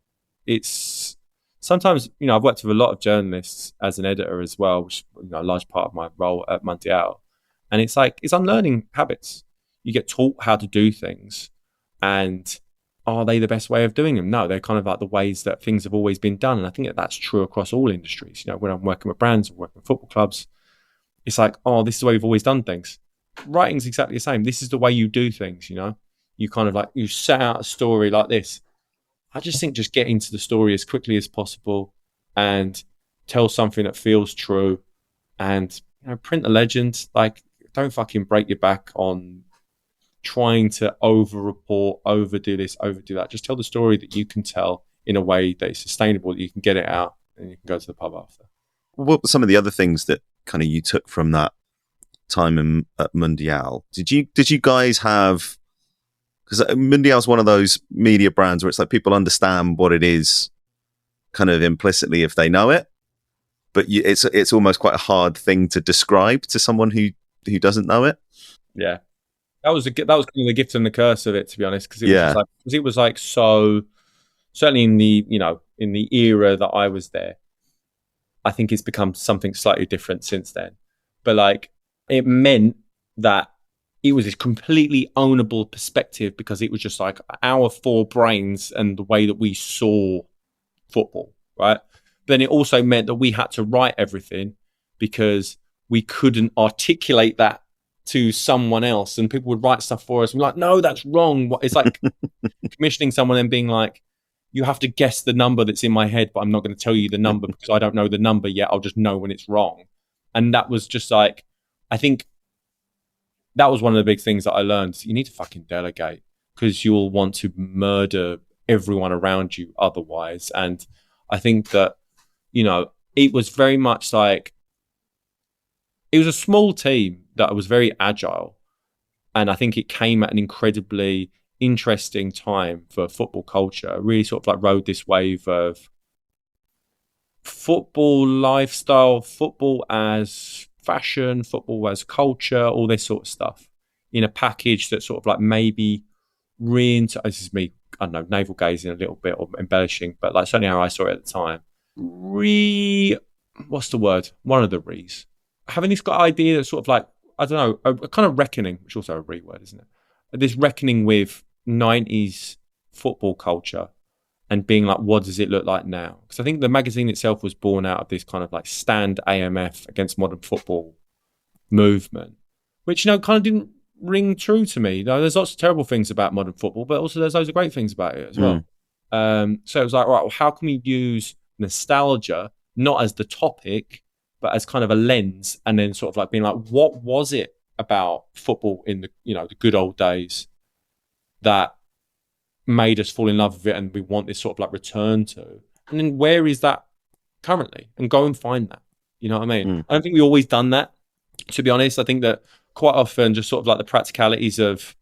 it's sometimes, I've worked with a lot of journalists as an editor as well, which is a large part of my role at Mundial, and it's unlearning habits. You get taught how to do things, and are they the best way of doing them? No, they're kind of like the ways that things have always been done. And I think that that's true across all industries. When I'm working with brands or working with football clubs, it's like, oh, this is the way we've always done things. Writing's exactly the same. This is the way you do things, You kind of like, you set out a story like this. I just think just get into the story as quickly as possible and tell something that feels true, and, print the legend. Like, don't fucking break your back on trying to over-report, overdo this, overdo that. Just tell the story that you can tell in a way that is sustainable, that you can get it out and you can go to the pub after. What were some of the other things that kind of you took from that time at Mundial? Did you guys have, because Mundial is one of those media brands where it's like people understand what it is kind of implicitly if they know it, but it's almost quite a hard thing to describe to someone who doesn't know it. Yeah. That was kind of the gift and the curse of it, to be honest, because it was like so, certainly in the era that I was there, I think it's become something slightly different since then. But like, it meant that it was this completely ownable perspective, because it was just like our 4 brains and the way that we saw football, right? But then it also meant that we had to write everything because we couldn't articulate that to someone else, and people would write stuff for us and we're like, no, that's wrong. It's like commissioning someone and being like, you have to guess the number that's in my head, but I'm not going to tell you the number because I don't know the number yet. I'll just know when it's wrong. And that was just like, I think that was one of the big things that I learned. You need to fucking delegate, because you'll want to murder everyone around you otherwise. And I think that, it was very much like, it was a small team that was very agile. And I think it came at an incredibly interesting time for football culture. It really sort of like rode this wave of football lifestyle, football as fashion, football as culture, all this sort of stuff in a package that sort of like maybe this is me, I don't know, navel gazing a little bit or embellishing, but like certainly how I saw it at the time. What's the word? One of the re's. Having this idea that sort of like, I don't know, a kind of reckoning, which is also a re word, isn't it? This reckoning with 90s football culture and being like, what does it look like now? Because I think the magazine itself was born out of this kind of like stand AMF against modern football movement, which, kind of didn't ring true to me. There's lots of terrible things about modern football, but also there's loads of great things about it as well. So it was like, right, well, how can we use nostalgia, not as the topic, but as kind of a lens, and then sort of like being like, what was it about football in the, the good old days that made us fall in love with it and we want this sort of like return to? And then where is that currently? And go and find that, You know what I mean? Mm. I don't think we've always done that, to be honest. I think that quite often just sort of like the practicalities of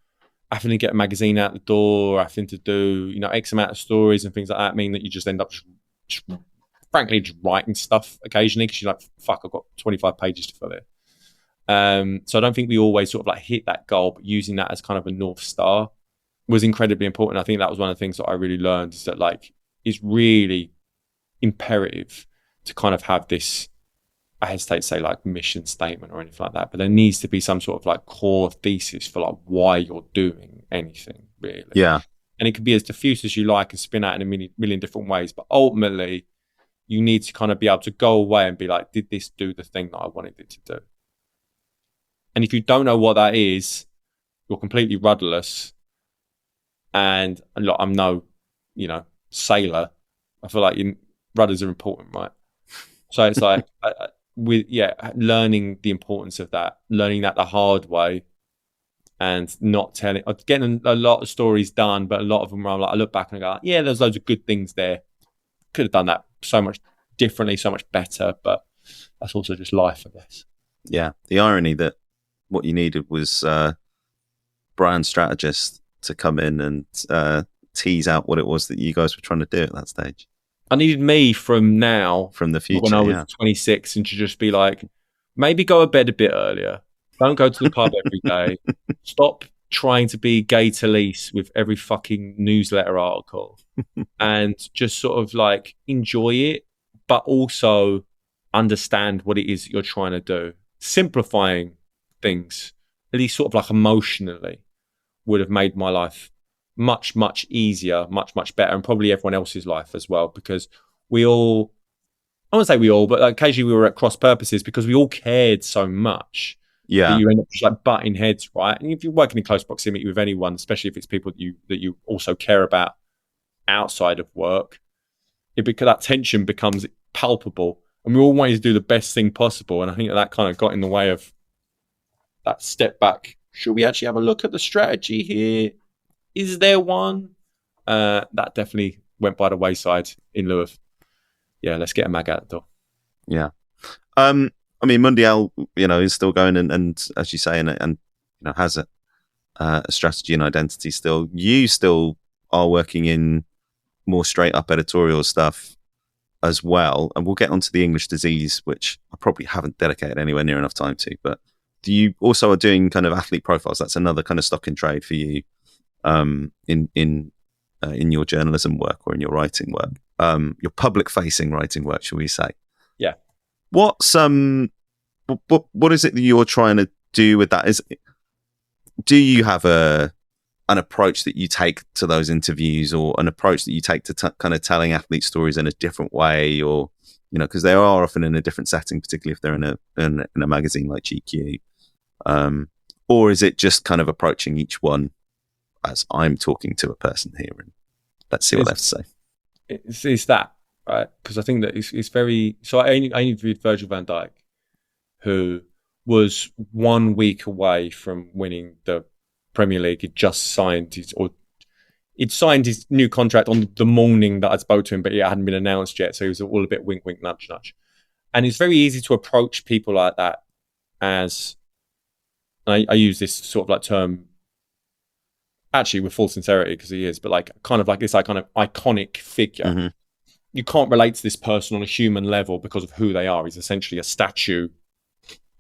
having to get a magazine out the door, having to do, you know, X amount of stories and things like that mean that you just end up frankly just writing stuff occasionally because you're like, fuck, I've got 25 pages to fill it. So I don't think we always sort of like hit that goal, but using that as kind of a North Star was incredibly important. I think that was one of the things that I really learned, is that like it's really imperative to kind of have this, I hesitate to say like mission statement or anything like that, but there needs to be some sort of like core thesis for like why you're doing anything, really. Yeah. And it could be as diffuse as you like and spin out in a million different ways, but ultimately you need to kind of be able to go away and be like, did this do the thing that I wanted it to do? And if you don't know what that is, you're completely rudderless. And look, I'm no, you know, sailor. I feel like rudders are important, right? So it's like learning the importance of that, learning that the hard way, and not getting a lot of stories done, but a lot of them are like, I look back and I go, yeah, there's loads of good things there. Could have done that so much differently, so much better, but that's also just life, I guess. Yeah, the irony that what you needed was brand strategist to come in and tease out what it was that you guys were trying to do at that stage. I needed me from the future, when I was 26, and to just be like, maybe go to bed a bit earlier. Don't go to the pub every day. Stop trying to be gay Talese with every fucking newsletter article, and just sort of like enjoy it, but also understand what it is you're trying to do. Simplifying things, at least sort of like emotionally, would have made my life much, much easier, much, much better, and probably everyone else's life as well, because we all, I won't say we all, but occasionally we were at cross purposes because we all cared so much. Yeah. That you end up just like butting heads, right? And if you're working in close proximity with anyone, especially if it's people that you also care about outside of work, that tension becomes palpable, and we all wanted to do the best thing possible. And I think that kind of got in the way of that step back. Should we actually have a look at the strategy here? Is there one? That definitely went by the wayside in lieu of, yeah, let's get a mag out the door. Yeah. I mean, Mundial, you know, is still going, and as you say, and you know, has a strategy and identity still. You still are working in more straight up editorial stuff as well, and we'll get onto the English disease, which I probably haven't dedicated anywhere near enough time to. But do you also are doing kind of athlete profiles? That's another kind of stock in trade for you, in your journalism work or in your writing work, your public facing writing work, shall we say? Yeah. What's what is it that you're trying to do with that? Do you have an approach that you take to those interviews, or an approach that you take to kind of telling athlete stories in a different way, or, you know, because they are often in a different setting, particularly if they're in a magazine like GQ, or is it just kind of approaching each one as I'm talking to a person here and let's see what they have to say? It's that, right? Because I think that it's very. So I interviewed Virgil van Dijk, who was 1 week away from winning the Premier League. He'd signed his new contract on the morning that I spoke to him, but it hadn't been announced yet. So he was all a bit wink, wink, nudge, nudge. And it's very easy to approach people like that as, I use this sort of like term, actually with full sincerity because he is, but like kind of like this like kind of iconic figure. Mm-hmm. You can't relate to this person on a human level because of who they are. He's essentially a statue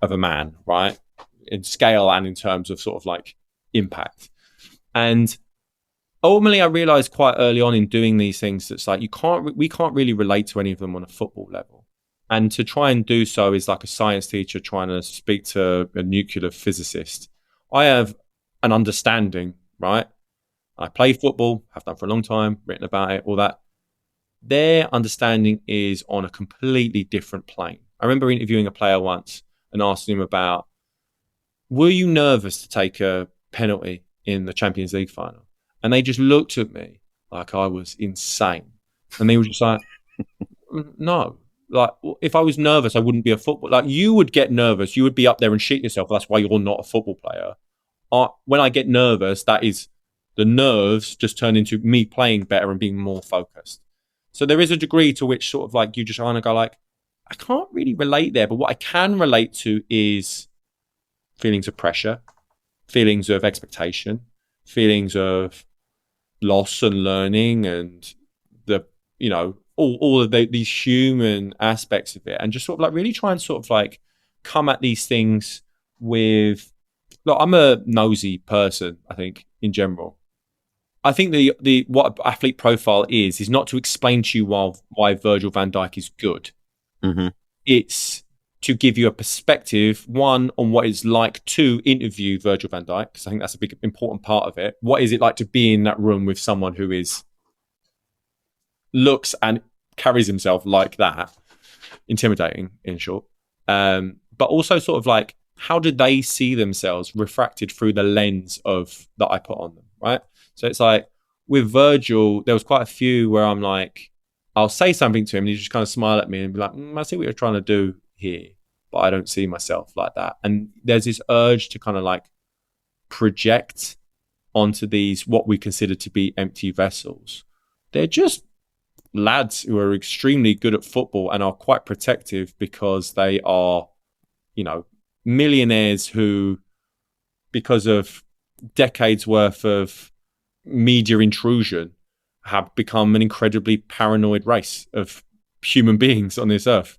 of a man, right? In scale and in terms of sort of like impact. And ultimately I realized quite early on in doing these things that's like we can't really relate to any of them on a football level. And to try and do so is like a science teacher trying to speak to a nuclear physicist. I have an understanding, right? I play football, have done for a long time, written about it, all that. Their understanding is on a completely different plane. I remember interviewing a player once and asking him about, were you nervous to take a penalty in the Champions League final? And they just looked at me like I was insane. And they were just like, no. Like, if I was nervous, I wouldn't be a footballer. Like, you would get nervous. You would be up there and shit yourself. That's why you're not a football player. When I get nervous, that is the nerves just turn into me playing better and being more focused. So there is a degree to which sort of like you just kind of go like, I can't really relate there, but what I can relate to is feelings of pressure, feelings of expectation, feelings of loss and learning, and the, you know, all of these human aspects of it, and just sort of like really try and sort of like come at these things with, look, I'm a nosy person, I think, in general. I think the what athlete profile is not to explain to you why Virgil van Dijk is good. Mm-hmm. It's to give you a perspective, one, on what it's like to interview Virgil van Dijk, because I think that's a big important part of it. What is it like to be in that room with someone who looks and carries himself like that, intimidating, in short. But also sort of like, how do they see themselves refracted through the lens of that I put on them, right? So it's like with Virgil, there was quite a few where I'm like, I'll say something to him and he just kind of smile at me and be like, I see what you're trying to do here, but I don't see myself like that. And there's this urge to kind of like project onto these, what we consider to be empty vessels. They're just lads who are extremely good at football and are quite protective because they are, you know, millionaires who, because of decades worth of media intrusion, have become an incredibly paranoid race of human beings on this earth,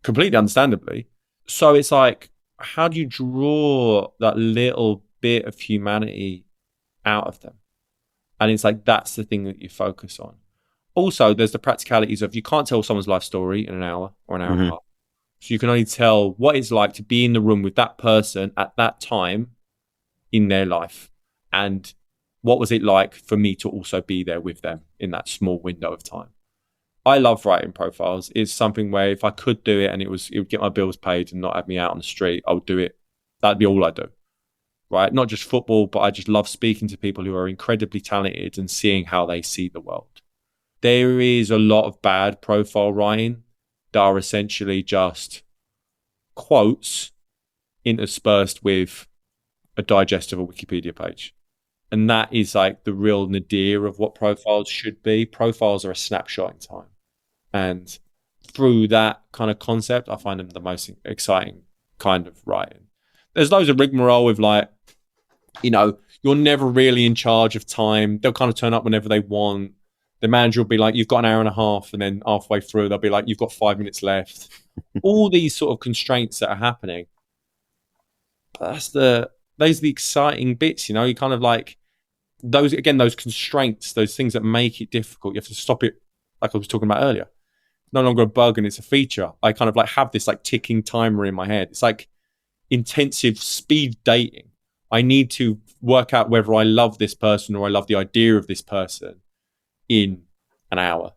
completely understandably. So it's like, how do you draw that little bit of humanity out of them? And it's like, that's the thing that you focus on. Also, there's the practicalities of, you can't tell someone's life story in an hour or an hour and a half. So you can only tell what it's like to be in the room with that person at that time in their life. And what was it like for me to also be there with them in that small window of time? I love writing profiles. It's something where if I could do it and it would get my bills paid and not have me out on the street, I would do it. That'd be all I do, right? Not just football, but I just love speaking to people who are incredibly talented and seeing how they see the world. There is a lot of bad profile writing that are essentially just quotes interspersed with a digest of a Wikipedia page. And that is like the real nadir of what profiles should be. Profiles are a snapshot in time. And through that kind of concept, I find them the most exciting kind of writing. There's loads of rigmarole with like, you know, you're never really in charge of time. They'll kind of turn up whenever they want. The manager will be like, you've got an hour and a half. And then halfway through, they'll be like, you've got 5 minutes left. All these sort of constraints that are happening. But those are the exciting bits, you know, you kind of like, those constraints, those things that make it difficult, you have to stop it, like I was talking about earlier. It's no longer a bug and it's a feature. I kind of like have this like ticking timer in my head. It's like intensive speed dating. I need to work out whether I love this person or I love the idea of this person in an hour,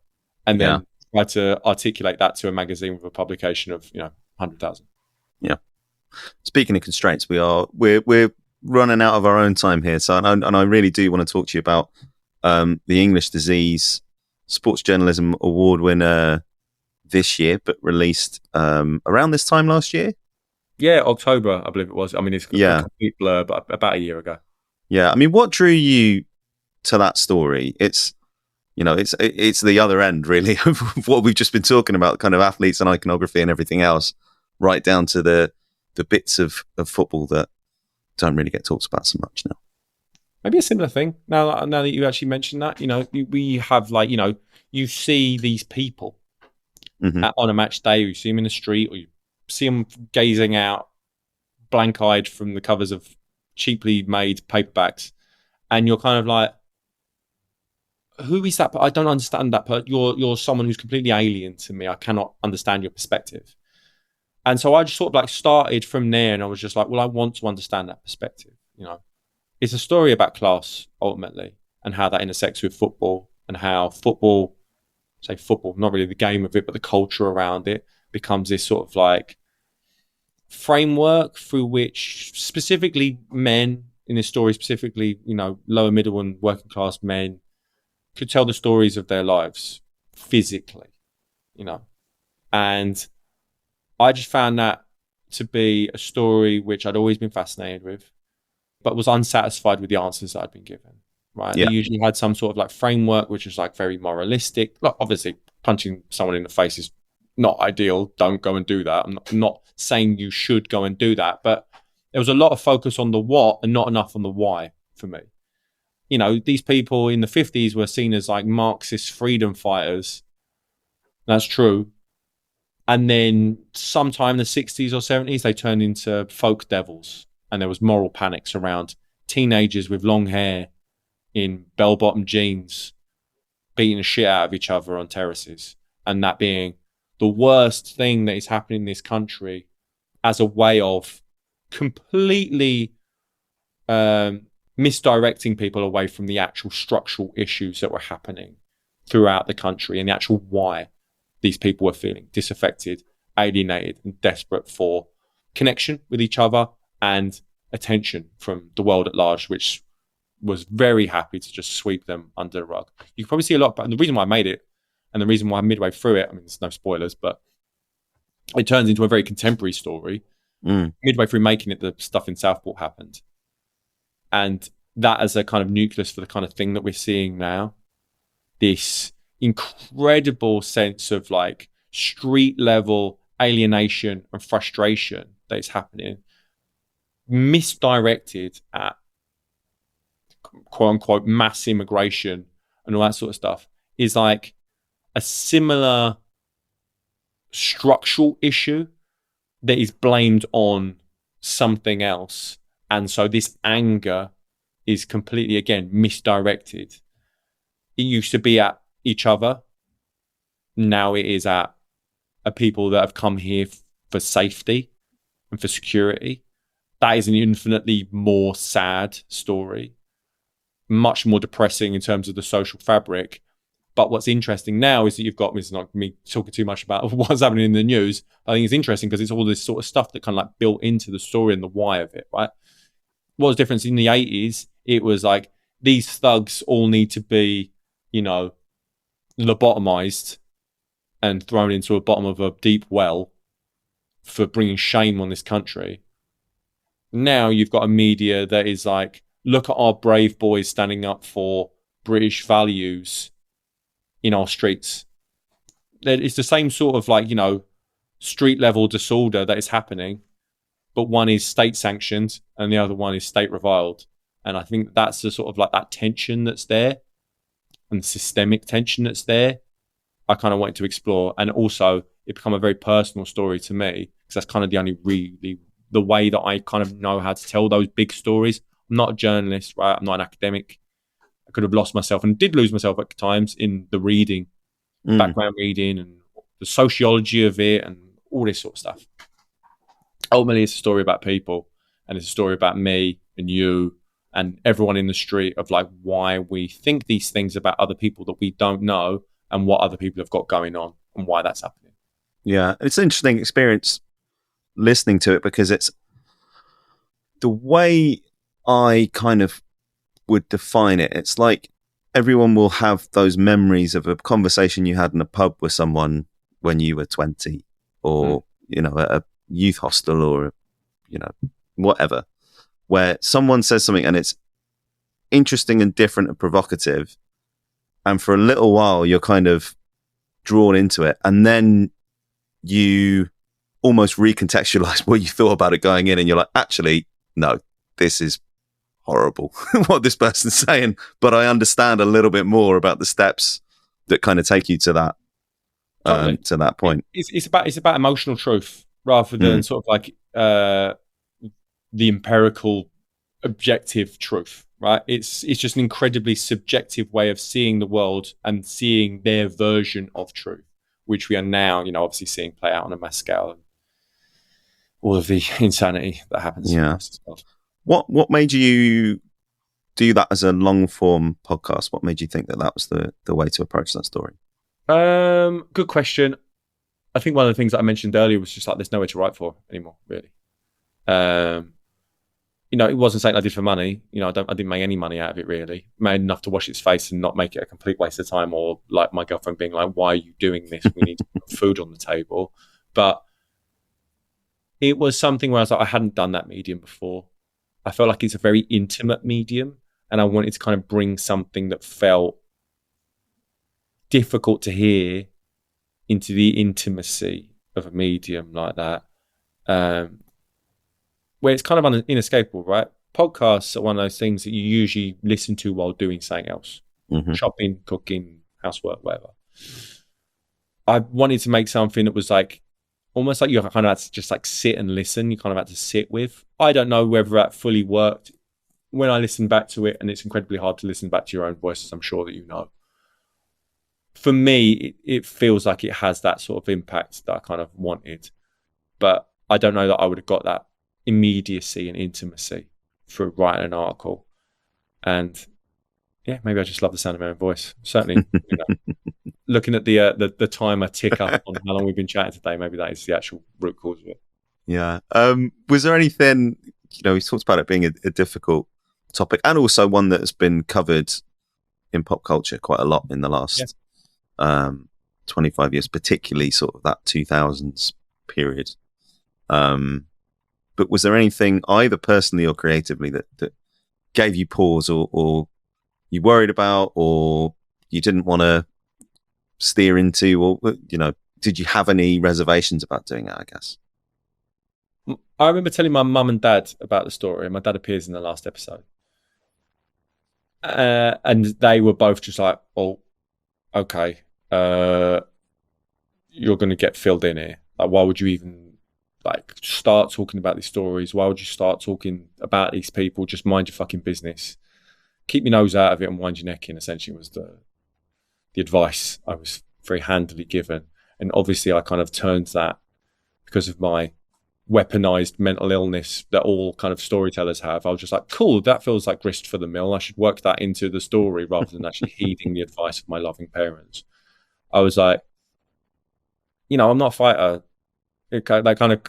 and then try to articulate that to a magazine with a publication of 100,000. Yeah. Speaking of constraints, we're running out of our own time here. So, and I really do want to talk to you about the English Disease Sports Journalism Award winner this year, but released around this time last year. Yeah, October, I believe it was. I mean, it's a complete blur, but about a year ago. Yeah, I mean, what drew you to that story? It's the other end, really, of what we've just been talking about, kind of athletes and iconography and everything else, right down to the bits of football that don't really get talked about so much now. Maybe a similar thing. Now that you actually mentioned that, we have you see these people on a match day, or you see them in the street, or you see them gazing out blank-eyed from the covers of cheaply made paperbacks, and you're kind of like, who is that? I don't understand that. You're someone who's completely alien to me. I cannot understand your perspective. And so I just sort of like started from there, and I was just like, well, I want to understand that perspective. It's a story about class ultimately, and how that intersects with football, and how football, not really the game of it, but the culture around it becomes this sort of like framework through which specifically men in this story, specifically, lower middle and working class men, could tell the stories of their lives physically, and I just found that to be a story which I'd always been fascinated with, but was unsatisfied with the answers that I'd been given, right? Yeah. They usually had some sort of like framework, which was like very moralistic. Like, obviously, punching someone in the face is not ideal. Don't go and do that. I'm not saying you should go and do that, but there was a lot of focus on the what and not enough on the why for me. You know, these people in the 50s were seen as like Marxist freedom fighters. That's true. And then sometime in the 60s or 70s, they turned into folk devils. And there was moral panics around teenagers with long hair in bell-bottom jeans beating the shit out of each other on terraces. And that being the worst thing that is happening in this country as a way of completely misdirecting people away from the actual structural issues that were happening throughout the country and the actual why these people were feeling disaffected, alienated, and desperate for connection with each other and attention from the world at large, which was very happy to just sweep them under the rug. You can probably see a lot, and the reason why I made it, and the reason why I'm midway through it, I mean, there's no spoilers, but it turns into a very contemporary story. Midway through making it, the stuff in Southport happened. And that as a kind of nucleus for the kind of thing that we're seeing now, this incredible sense of like street level alienation and frustration that is happening, misdirected at quote unquote mass immigration and all that sort of stuff, is like a similar structural issue that is blamed on something else. And so this anger is completely, again, misdirected. It used to be at each other. Now it is at people that have come here for safety and for security. That is an infinitely more sad story, much more depressing in terms of the social fabric. But what's interesting now is that you've got, it's not me talking too much about what's happening in the news. I think it's interesting because it's all this sort of stuff that kind of like built into the story and the why of it, right? What was the difference in the 80s? It was like, these thugs all need to be, you know, lobotomized and thrown into a bottom of a deep well for bringing shame on this country. Now you've got a media that is like, look at our brave boys standing up for British values in our streets. It's the same sort of like, you know, street level disorder that is happening, but one is state sanctioned and the other one is state reviled. And I think that's the sort of like that tension that's there and the systemic tension that's there. I kind of wanted to explore, and also it become a very personal story to me because that's kind of the only really the way that I kind of know how to tell those big stories. I'm not a journalist, right? I'm not an academic. I could have lost myself and did lose myself at times in the reading, background reading and the sociology of it and all this sort of stuff. Ultimately, it's a story about people, and it's a story about me and you and everyone in the street of like why we think these things about other people that we don't know and what other people have got going on and why that's happening. Yeah, it's an interesting experience listening to it because it's the way I kind of would define it. It's like everyone will have those memories of a conversation you had in a pub with someone when you were 20 or, you know, at a youth hostel or, you know, whatever, where someone says something and it's interesting and different and provocative. And for a little while, you're kind of drawn into it. And then you almost recontextualize what you thought about it going in. And you're like, actually, no, this is horrible what this person's saying. But I understand a little bit more about the steps that kind of take you to that, totally. To that point. It's about emotional truth rather than sort of like the empirical objective truth. Right, it's just an incredibly subjective way of seeing the world and seeing their version of truth, which we are now, you know, obviously seeing play out on a mass scale and all of the insanity that happens. Yeah. What made you do that as a long form podcast? What made you think that was the way to approach that story? Good question. I think one of the things that I mentioned earlier was just like there's nowhere to write for anymore, really. You know, it wasn't something I did for money. You know, I didn't make any money out of it, really. Made enough to wash its face and not make it a complete waste of time, or like my girlfriend being like, why are you doing this? We need to put food on the table. But it was something where I was like, I hadn't done that medium before. I felt like it's a very intimate medium, and I wanted to kind of bring something that felt difficult to hear into the intimacy of a medium like that, where it's kind of inescapable, right? Podcasts are one of those things that you usually listen to while doing something else, shopping, cooking, housework, whatever. I wanted to make something that was like almost like you kind of had to just like sit and listen. You kind of had to sit with. I don't know whether that fully worked when I listened back to it, and it's incredibly hard to listen back to your own voice, as I'm sure that you know. For me, it feels like it has that sort of impact that I kind of wanted, but I don't know that I would have got that immediacy and intimacy through writing an article. And yeah, maybe I just love the sound of my own voice. Certainly, looking at the timer tick up on how long we've been chatting today, maybe that is the actual root cause of it. Yeah. Was there anything, we talked about it being a difficult topic, and also one that has been covered in pop culture quite a lot in the last 25 years, particularly sort of that 2000s period. But was there anything either personally or creatively that gave you pause, or you worried about, or you didn't want to steer into, or did you have any reservations about doing it, I guess? I remember telling my mum and dad about the story, and my dad appears in the last episode. And they were both just like, oh, okay, you're going to get filled in here. Like, why would you even like start talking about these stories? Why would you start talking about these people? Just mind your fucking business. Keep your nose out of it and wind your neck in, essentially, was the advice I was very handily given. And obviously I kind of turned that because of my weaponized mental illness that all kind of storytellers have. I was just like, cool, that feels like grist for the mill. I should work that into the story rather than actually heeding the advice of my loving parents. I was like, I'm not a fighter. That kind of,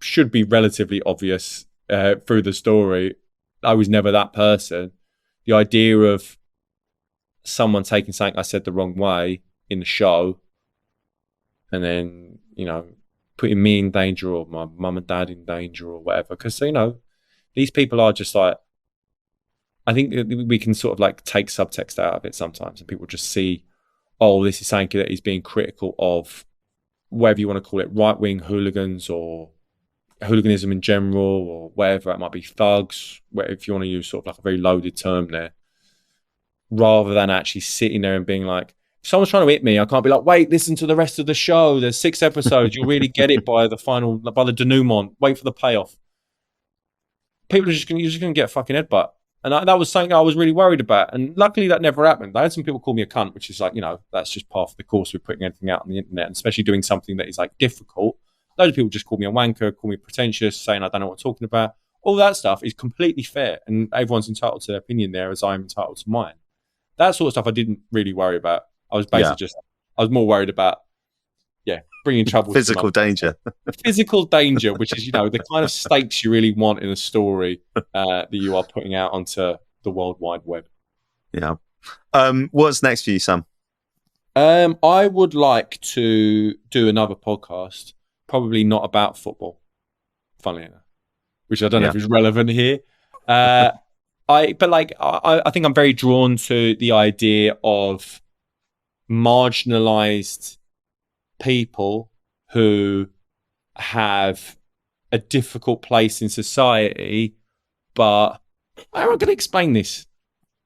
should be relatively obvious through the story. I was never that person. The idea of someone taking something I said the wrong way in the show and then, putting me in danger or my mum and dad in danger or whatever. Because, these people are just like, I think we can sort of like take subtext out of it sometimes and people just see, oh, this is something that is being critical of, whatever you want to call it, right-wing hooligans or hooliganism in general or whatever. It might be thugs, if you want to use sort of like a very loaded term there, rather than actually sitting there and being like, if someone's trying to hit me, I can't be like, wait, listen to the rest of the show. There's 6 episodes. You'll really get it by the denouement. Wait for the payoff. People are you're just going to get a fucking headbutt. And that was something I was really worried about. And luckily that never happened. I had some people call me a cunt, which is like, that's just part of the course with putting anything out on the internet, and especially doing something that is like difficult. Loads of people just call me a wanker, call me pretentious, saying I don't know what I'm talking about. All that stuff is completely fair. And everyone's entitled to their opinion there, as I'm entitled to mine. That sort of stuff I didn't really worry about. I was basically I was more worried about, bringing trouble. Physical danger. Physical danger, which is, the kind of stakes you really want in a story that you are putting out onto the World Wide Web. Yeah. What's next for you, Sam? I would like to do another podcast, probably not about football, funnily enough, which I don't know if is relevant here. I think I'm very drawn to the idea of marginalized people who have a difficult place in society, but I'm not going to explain this.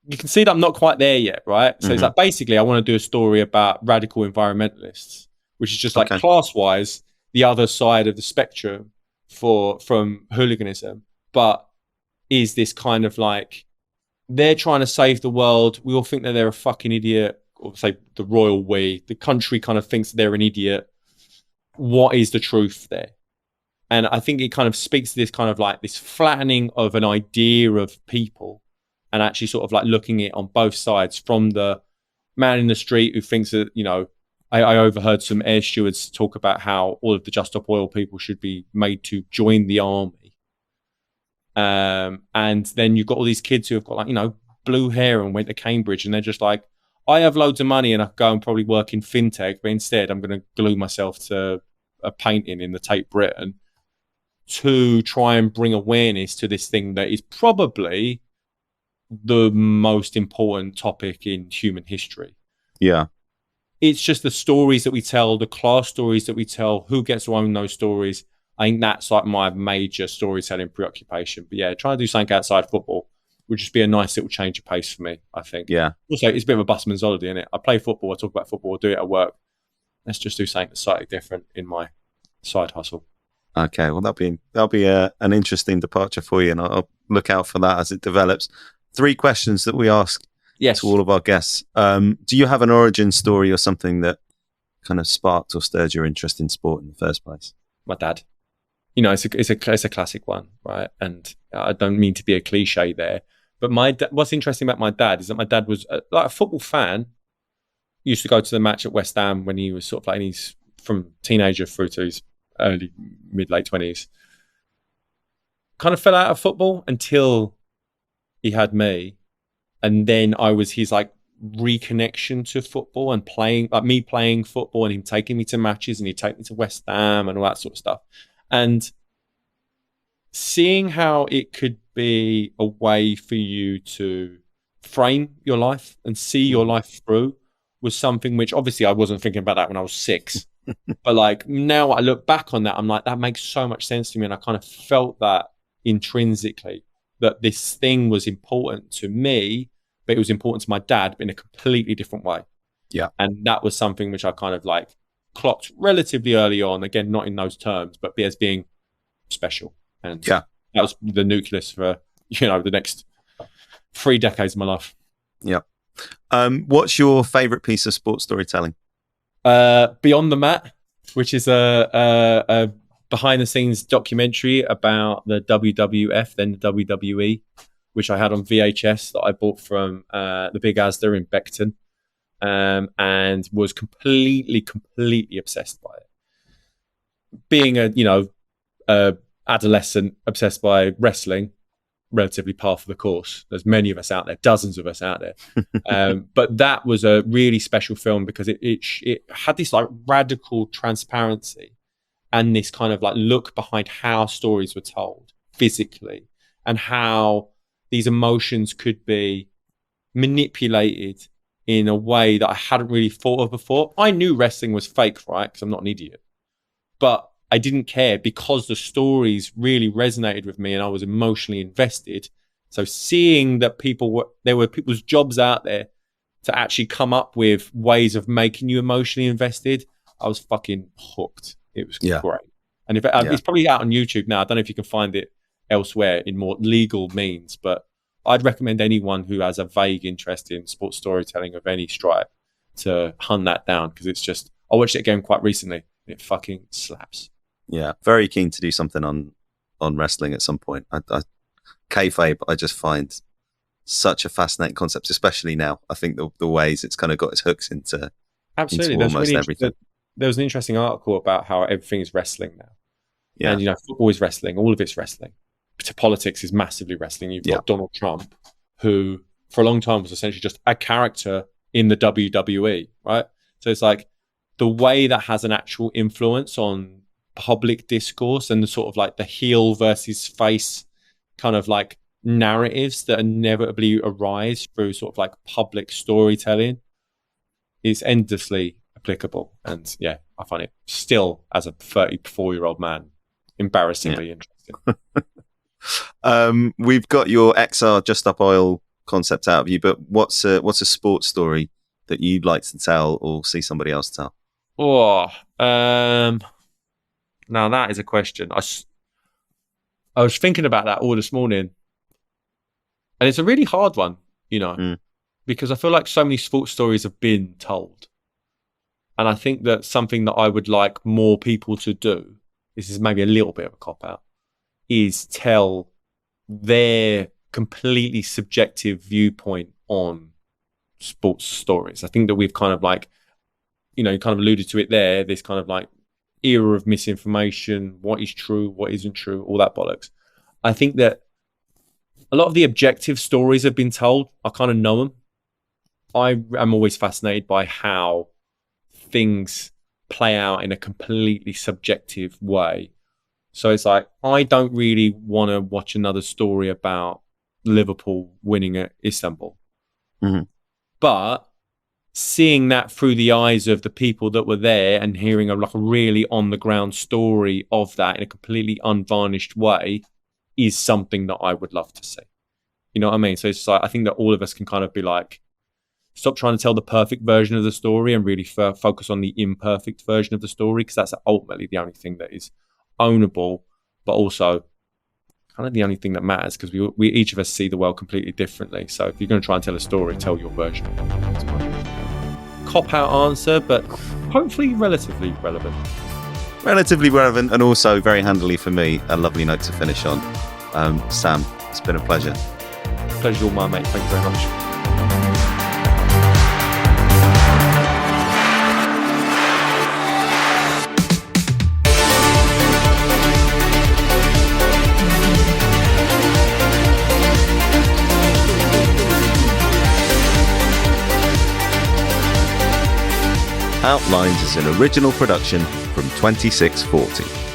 You can see that I'm not quite there yet, right? So it's like, basically, I want to do a story about radical environmentalists, which is just like class-wise, the other side of the spectrum from hooliganism, but is this kind of like, they're trying to save the world. We all think that they're a fucking idiot, or say the royal we. The country kind of thinks they're an idiot. What is the truth there? And I think it kind of speaks to this kind of like this flattening of an idea of people, and actually sort of like looking at it on both sides, from the man in the street who thinks that, I overheard some air stewards talk about how all of the Just Stop Oil people should be made to join the army. And then you've got all these kids who have got like, blue hair and went to Cambridge, and they're just like, I have loads of money and I could go and probably work in fintech, but instead I'm going to glue myself to a painting in the Tate Britain to try and bring awareness to this thing that is probably the most important topic in human history. Yeah. it's just the stories that we tell, the class stories that we tell, who gets to own those stories. I think that's like my major storytelling preoccupation. But yeah, trying to do something outside football would just be a nice little change of pace for me, I think. Yeah. Also, it's a bit of a busman's holiday, isn't it? I play football, I talk about football, I do it at work. Let's just do something slightly different in my side hustle. Okay, well, that'll be an interesting departure for you, and I'll look out for that as it develops. 3 questions that we ask to all of our guests. Do you have an origin story or something that kind of sparked or stirred your interest in sport in the first place? My dad. You know, it's a classic one, right? And I don't mean to be a cliche there, but what's interesting about my dad is that my dad was like a football fan. He used to go to the match at West Ham when he was sort of like, he's from teenager through to his early, late 20s. Kind of fell out of football until he had me. And then I was his like reconnection to football and playing, like me playing football and him taking me to matches, and he'd take me to West Ham and all that sort of stuff. And seeing how it could be a way for you to frame your life and see your life through was something which obviously I wasn't thinking about that when I was 6. But like now I look back on that, I'm like, that makes so much sense to me. And I kind of felt that intrinsically, that this thing was important to me, but it was important to my dad, but in a completely different way. Yeah. And that was something which I kind of like clocked relatively early on, again, not in those terms, but as being special. And that was the nucleus for, you know, the next 3 decades of my life. Yeah. What's your favorite piece of sports storytelling? Beyond the Mat, which is a behind the scenes documentary about the WWF, then the WWE, which I had on VHS that I bought from the Big Asda in Beckton. And was completely obsessed by it. Being a adolescent obsessed by wrestling, relatively par for the course. There's many of us out there, dozens of us out there. But that was a really special film because it had this like radical transparency and this kind of like look behind how stories were told physically and how these emotions could be manipulated in a way that I hadn't really thought of before. I knew wrestling was fake, right? Because I'm not an idiot. But I didn't care because the stories really resonated with me and I was emotionally invested. So seeing that there were people's jobs out there to actually come up with ways of making you emotionally invested, I was fucking hooked. It was great. And it's probably out on YouTube now. I don't know if you can find it elsewhere in more legal means, but I'd recommend anyone who has a vague interest in sports storytelling of any stripe to hunt that down because it's just, I watched it again quite recently and it fucking slaps. Yeah, very keen to do something on wrestling at some point. Kayfabe, I just find such a fascinating concept, especially now. I think the ways it's kind of got its hooks into almost everything. There was an interesting article about how everything is wrestling now. Yeah. And, football is wrestling, all of it's wrestling. To politics is massively wrestling. You've got Donald Trump, who for a long time was essentially just a character in the WWE, right? So it's like the way that has an actual influence on public discourse and the sort of like the heel versus face kind of like narratives that inevitably arise through sort of like public storytelling is endlessly applicable. And yeah, I find it still, as a 34-year-old man, embarrassingly interesting. We've got your XR Just Up Oil concept out of you, but what's a sports story that you'd like to tell or see somebody else tell? Now that is a question. I was thinking about that all this morning, and it's a really hard one, because I feel like so many sports stories have been told, and I think that something that I would like more people to do, this is maybe a little bit of a cop-out, is tell their completely subjective viewpoint on sports stories. I think that we've kind of like, you kind of alluded to it there, this kind of like era of misinformation, what is true, what isn't true, all that bollocks. I think that a lot of the objective stories have been told. I kind of know them. I am always fascinated by how things play out in a completely subjective way. So it's like, I don't really want to watch another story about Liverpool winning at Istanbul. Mm-hmm. But seeing that through the eyes of the people that were there and hearing a really on the ground story of that in a completely unvarnished way is something that I would love to see. You know what I mean? So it's like, I think that all of us can kind of be like, stop trying to tell the perfect version of the story and really focus on the imperfect version of the story, because that's ultimately the only thing that is ownable, but also kind of the only thing that matters, because we each of us see the world completely differently. So if you're going to try and tell a story, tell your version. That's my cop-out answer, but hopefully relatively relevant. Relatively relevant, and also very handily for me, a lovely note to finish on. Sam, it's been a pleasure. Pleasure's all mine, mate. Thank you very much. Outlines is an original production from 2640.